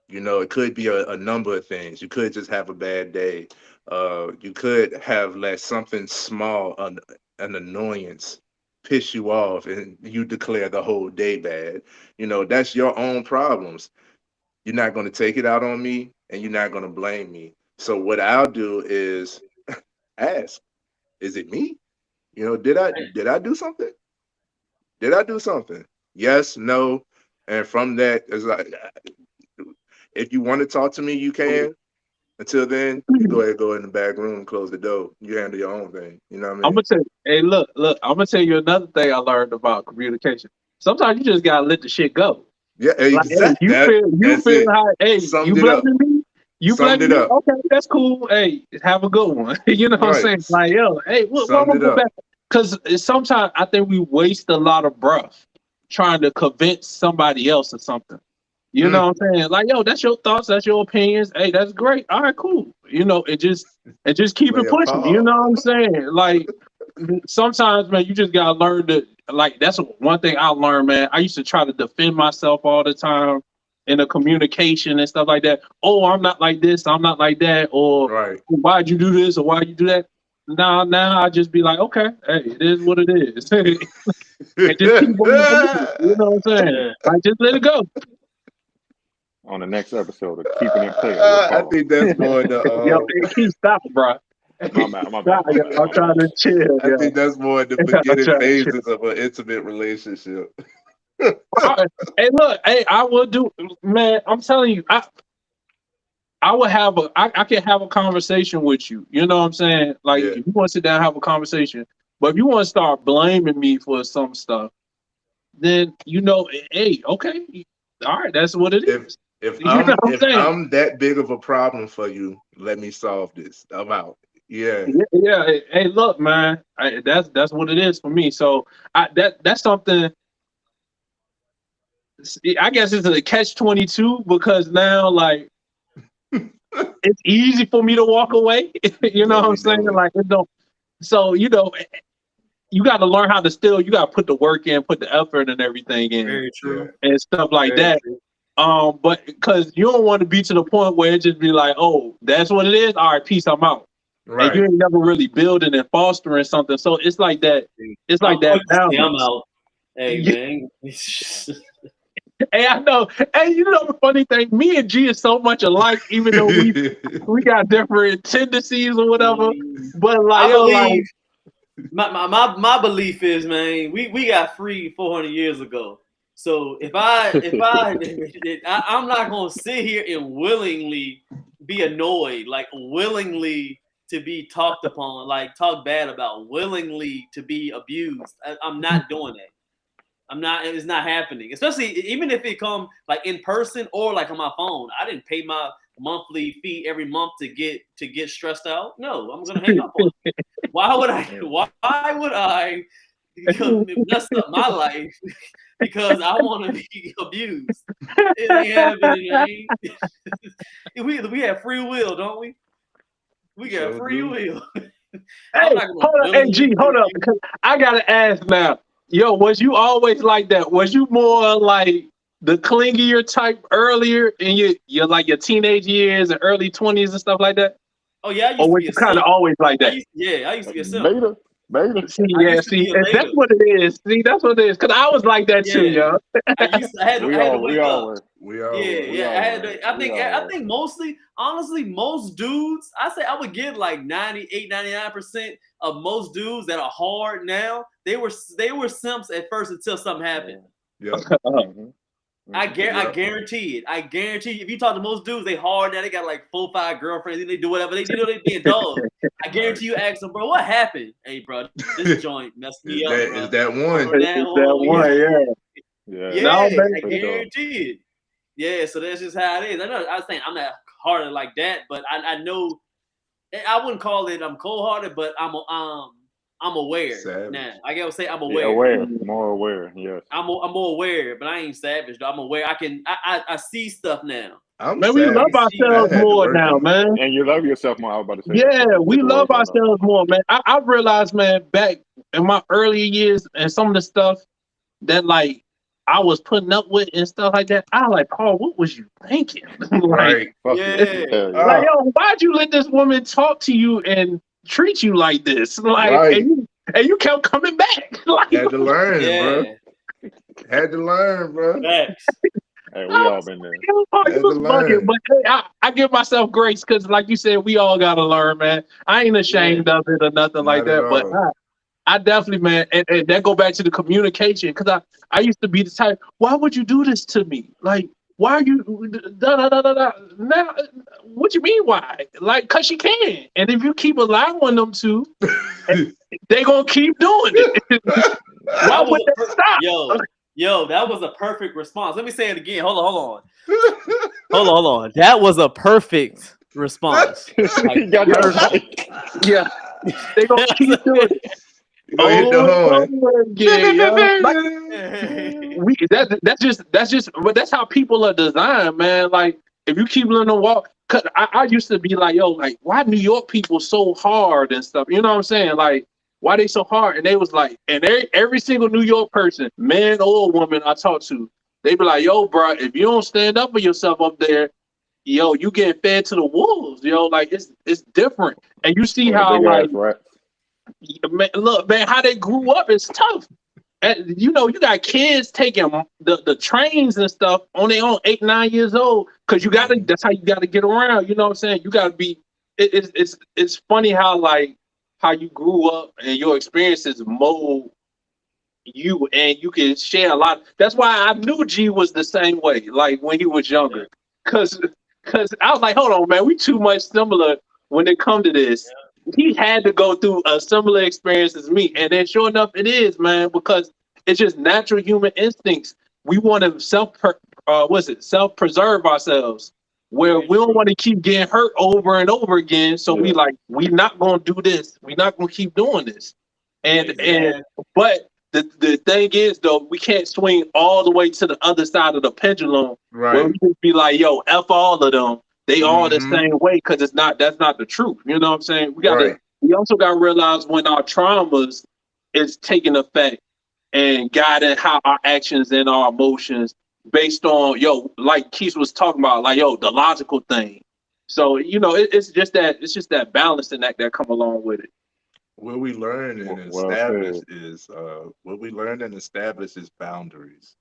you know, it could be a number of things. You could just have a bad day. You could have let something small, an annoyance, piss you off, and you declare the whole day bad. You know, that's your own problems. You're not going to take it out on me, and you're not going to blame me. So what I'll do is ask, is it me? You know, did I do something? Did I do something? Yes, no. And from that, it's like, if you want to talk to me, you can. Until then, you go ahead, go in the back room, close the door. You handle your own thing. You know what I I'm mean? gonna tell you, hey, look, I'm gonna tell you another thing I learned about communication. Sometimes you just gotta let the shit go. Yeah, Like, hey, exactly. you That's feel it. how, hey, Summed you it up. blaming me? You Summed blaming it me? up. Okay, that's cool. Hey, have a good one. You know what I'm Right. saying? Like, yo, hey, what I'm Summed gonna it go up. back? Because sometimes I think we waste a lot of breath trying to convince somebody else or something. You know what I'm saying? Like, yo, that's your thoughts, that's your opinions. Hey, that's great. All right, cool. You know, and just keep Play it a pushing. You part. know what I'm saying? Like, sometimes, man, you just gotta learn to, like, that's one thing I learned, man. I used to try to defend myself all the time in a communication and stuff like that. Oh, I'm not like this, I'm not like that, or Right. why'd you do this or why'd you do that? Now I just be like, okay, hey, it is what it is. And just keep on moving. You know what I'm saying? Yeah. Like, just let it go. On the next episode of Keeping It Player with I Paul. think that's more the Yo, hey, Keith, stop, bro. My bad, my Stop, bad, my yo. bad, I'm my trying bad. to chill, I yo. think that's more the I'm beginning trying to chill. phases of an intimate relationship. Hey, look, hey, I will do, man. I'm telling you, I would have I can have a conversation with you. You know what I'm saying? Like, Yeah. if you want to sit down and have a conversation, but if you want to start blaming me for some stuff, then you know, hey, okay, all right, that's what it is. If You know what I'm if saying? I'm that big of a problem for you, let me solve this. I'm out. Yeah. Yeah. Hey, look, man, that's what it is for me. So that's something I guess it's a catch-22 because now like it's easy for me to walk away. You know what I'm saying? Like it don't. So you know, you got to learn how to still. You got to put the work in, put the effort and everything in, Very true. and stuff like Very that. true. But because you don't want to be to the point where it just be like, oh, that's what it is. All right, peace, I'm out. Right. And you ain't never really building and fostering something. So it's like that. It's like that balance. I'm out. Hey Yeah. man. Hey, I know. Hey, you know the funny thing? Me and G is so much alike, even though we got different tendencies or whatever. But like, I yo, like, believe my belief is, man, we got free 400 years ago. So if I'm not gonna sit here and willingly be annoyed, like willingly to be talked upon, like talk bad about, willingly to be abused. I'm not doing that. I'm not. It's not happening. Especially even if it come like in person or like on my phone. I didn't pay my monthly fee every month to get stressed out. No, I'm gonna hang up on it. Why would I? Why would I? Because it messed up my life because I want to be abused. It ain't happening. We have free will, don't we? We got Sure free do. will. hey, hold on, hey, G, hold up, because I gotta ask now. Yo, was you always like that? Was you more like the clingier type earlier in your like your teenage years and early 20s and stuff like that? Oh yeah, I used Or to was be you a kind of simp. always like I that? used to be a simp. Beta. See, I yeah, used to see, be a and that's beta. what it is. See, that's what it is. Cause I was like that too, Yeah. yo. I had to We wake all up. were. We all Yeah, were. I had to. I We all think were. mostly, honestly, most dudes. I say I would get like 98, 99% of most dudes that are hard now. They were simps at first until something happened. Yeah. Mhm. I Yeah. guarantee it. I guarantee you, if you talk to most dudes, they hard now. They got like 4 or 5 girlfriends. And they do whatever they do. They being dogs. I guarantee you, ask them, bro, what happened? Hey, bro, this joint messed me up, bro. Is that one? From It's now that on, one, yeah. yeah, No, man. I For sure. guarantee it. Yeah, so that's just how it is. I know. I was saying I'm not harder like that, but I know. I wouldn't call it I'm cold hearted, but I'm aware Savage. now. I gotta say I'm Yeah, aware. more aware. Yes. I'm more aware, but I ain't savage though. I'm aware. I see stuff now. I'm Man, we savage. love I ourselves had to more work now, on it. man. And you love yourself more. I was about to say. Yeah, that. we Get to love work on that. ourselves more, man. I realized, man, back in my earlier years and some of the stuff that like I was putting up with and stuff like that, I like, Paul, what was you thinking? like, Right. Fuck Yeah. Hell yeah. like, yo, why'd you let this woman talk to you and treat you like this? Like, Right. and you kept coming back. Like, Had to learn, Yeah. bro. Had to learn, bro. Facts. Hey, we all been there. you Had was to bugging, learn. but hey, I give myself grace because, like you said, we all gotta learn, man. I ain't ashamed of it or nothing like Not at that, but all. I definitely, man, and that go back to the communication because I used to be the type. Why would you do this to me? Like, why are you? Da, da, da, da, da. Now, what you mean? Why? Like, cause she can, and if you keep allowing them to, they gonna keep doing it. Why would they stop? Yo, that was a perfect response. Let me say it again. Hold on. Hold on. That was a perfect response. You got that right. Yeah, they gonna keep doing it. You gonna hit the horn. That's just but that's how people are designed, man. Like if you keep letting them walk, cause I used to be like, yo, like why New York people so hard and stuff? You know what I'm saying? Like why they so hard? And they was like, and every single New York person, man or woman I talk to, they be like, yo, bro, if you don't stand up for yourself up there, yo, you getting fed to the wolves, yo. Like it's different, and you see how like. Man, look, man, how they grew up is tough. And you know, you got kids taking the trains and stuff on their own, 8, 9 years old, because you gotta. That's how you gotta get around. You know what I'm saying? You gotta be. It's funny how you grew up and your experiences mold you, and you can share a lot. That's why I knew G was the same way. Like when he was younger, because I was like, hold on, man, we too much similar when it come to this. He had to go through a similar experience as me. And then sure enough, it is, man, because it's just natural human instincts. We want to self-preserve ourselves where we don't want to keep getting hurt over and over again. So we not going to do this. We're not going to keep doing this. But the thing is though, we can't swing all the way to the other side of the pendulum where Right. we just be like, yo, F all of them. They all the Mm-hmm. same way, because that's not the truth. You know what I'm saying? Right. We also gotta realize when our traumas is taking effect and guiding how our actions and our emotions based on, like Keith was talking about, like, the logical thing. So, it's just that balancing that come along with it. What we learn and Well establish said. is boundaries.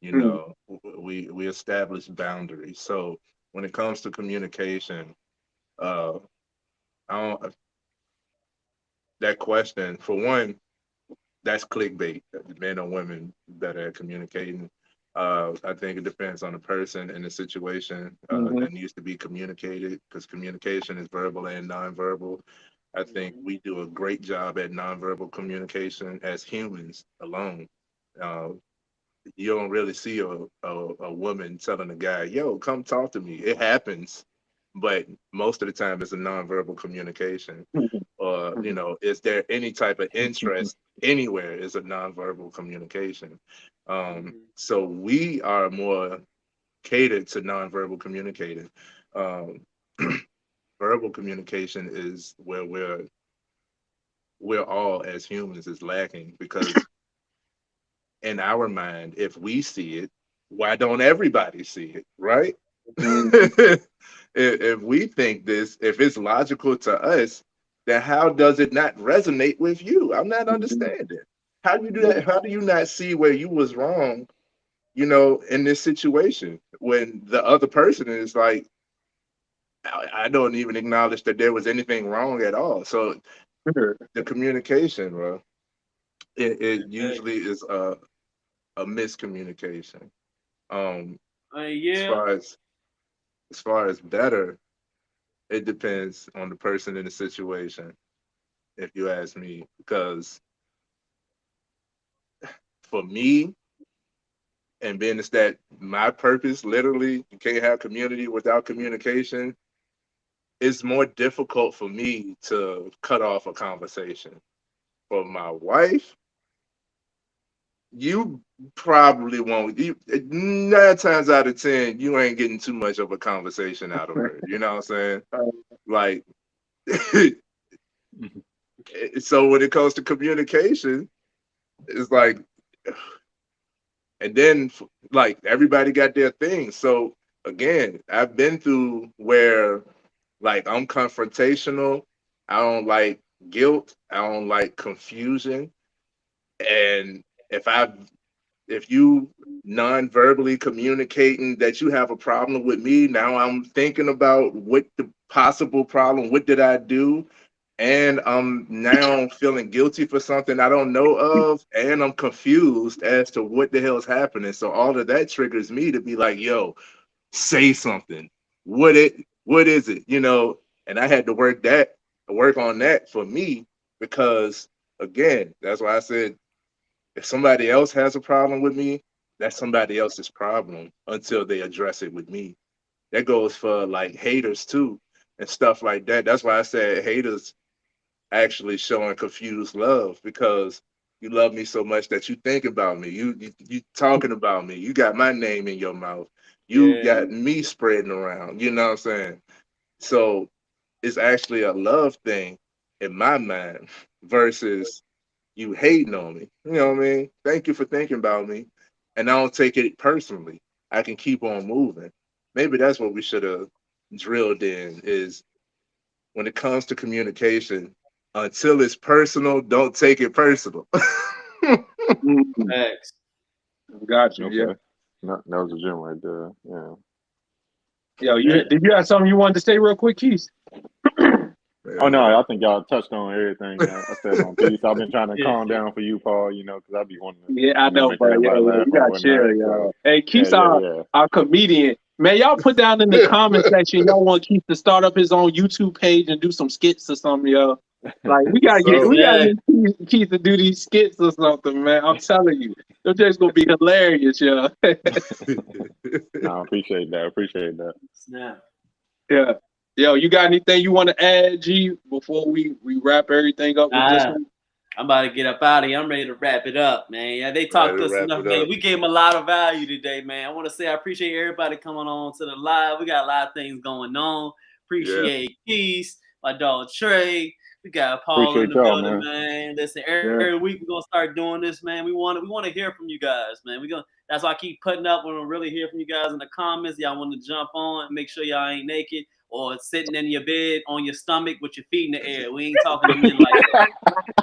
You Mhm. know, we establish boundaries. So when it comes to communication, uh, I don't, that question, for one, that's clickbait. Men or women that are communicating. I think it depends on the person and the situation that needs to be communicated, because communication is verbal and nonverbal. I think we do a great job at nonverbal communication as humans alone. Uh, you don't really see a woman telling a guy, yo, come talk to me. It happens, but most of the time it's a nonverbal communication. Or, is there any type of interest anywhere is a nonverbal communication. So we are more catered to nonverbal communicating. Um, verbal communication is where we're all as humans is lacking, because in our mind, if we see it, why don't everybody see it, right? If we think this, if it's logical to us, then how does it not resonate with you? I'm not understanding. How do you do that? How do you not see where you was wrong, in this situation, when the other person is like, I don't even acknowledge that there was anything wrong at all. So the communication, bro, it usually is a miscommunication. As Yeah. far as better, it depends on the person in the situation, if you ask me. Because for me, and being it's that my purpose, literally, you can't have community without communication, it's more difficult for me to cut off a conversation. For my wife, you probably won't. 9 times out of 10, you ain't getting too much of a conversation out of her. You know what I'm saying? Like, so when it comes to communication, it's like, and then like everybody got their thing. So again, I've been through where like I'm confrontational. I don't like guilt. I don't like confusion. And if you non-verbally communicating that you have a problem with me, now I'm thinking about what the possible problem, what did I do? And I'm now feeling guilty for something I don't know of, and I'm confused as to what the hell is happening. So all of that triggers me to be like, yo, say something. What is it? And I had to work on that for me, because again, that's why I said, if somebody else has a problem with me, that's somebody else's problem until they address it with me. That goes for like haters too and stuff like that. That's why I said haters actually showing confused love, because you love me so much that you think about me. You talking about me. You got my name in your mouth. You Yeah. got me spreading around. You know what I'm saying? So it's actually a love thing in my mind versus you hating on me. You know what I mean? Thank you for thinking about me. And I don't take it personally. I can keep on moving. Maybe that's what we should have drilled in, is when it comes to communication, until it's personal, don't take it personal. Facts. Got you. Okay. Yeah. That was a gym right there. Yeah. Yo, did you have something you wanted to say real quick, Keith? Oh no, I think y'all touched on everything. I said on piece. I've been trying to Yeah. calm down for you, Paul. Because I be wanting to, Yeah, I know, make but everybody laugh you and got whatnot. chill, yo. Hey, Keith's Yeah. our comedian. Man, y'all put down in the comment section, y'all want Keith to start up his own YouTube page and do some skits or something, yo. Like we gotta get Keith to do these skits or something, man. I'm telling you, they're just gonna be hilarious, yo. No, I appreciate that. Snap. Yeah. Yo, you got anything you want to add, G, before we wrap everything up with this one? I'm about to get up out of here. I'm ready to wrap it up, man. Yeah, they talked to us enough, man. We gave them a lot of value today, man. I want to say I appreciate everybody coming on to the live. We got a lot of things going on. Appreciate Keith, my dog Trey. We got Paul in the building, man. Listen, every week we're gonna start doing this, man. We want to hear from you guys, man. That's why I keep putting up. We want to really hear from you guys in the comments. Y'all want to jump on, make sure y'all ain't naked or sitting in your bed on your stomach with your feet in the air. We ain't talking to men like that.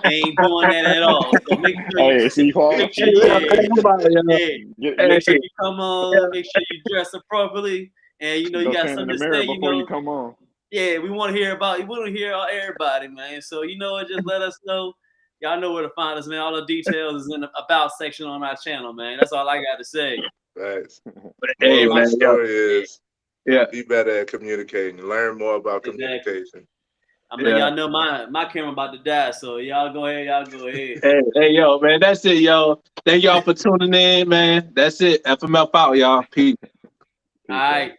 They ain't doing that at all. So make sure make sure you come on, make sure you dress appropriately, and you got something to say. You come on. Yeah, we want to hear everybody, man. So just let us know. Y'all know where to find us, man. All the details is in the about section on our channel, man. That's all I got to say. Thanks. Hey, my man, story is be better at communicating. Learn more about communication. I mean, y'all know my camera about to die, so y'all go ahead. Hey, yo, man, that's it, yo. Thank y'all for tuning in, man. That's it. FMF out, y'all. Peace. All right.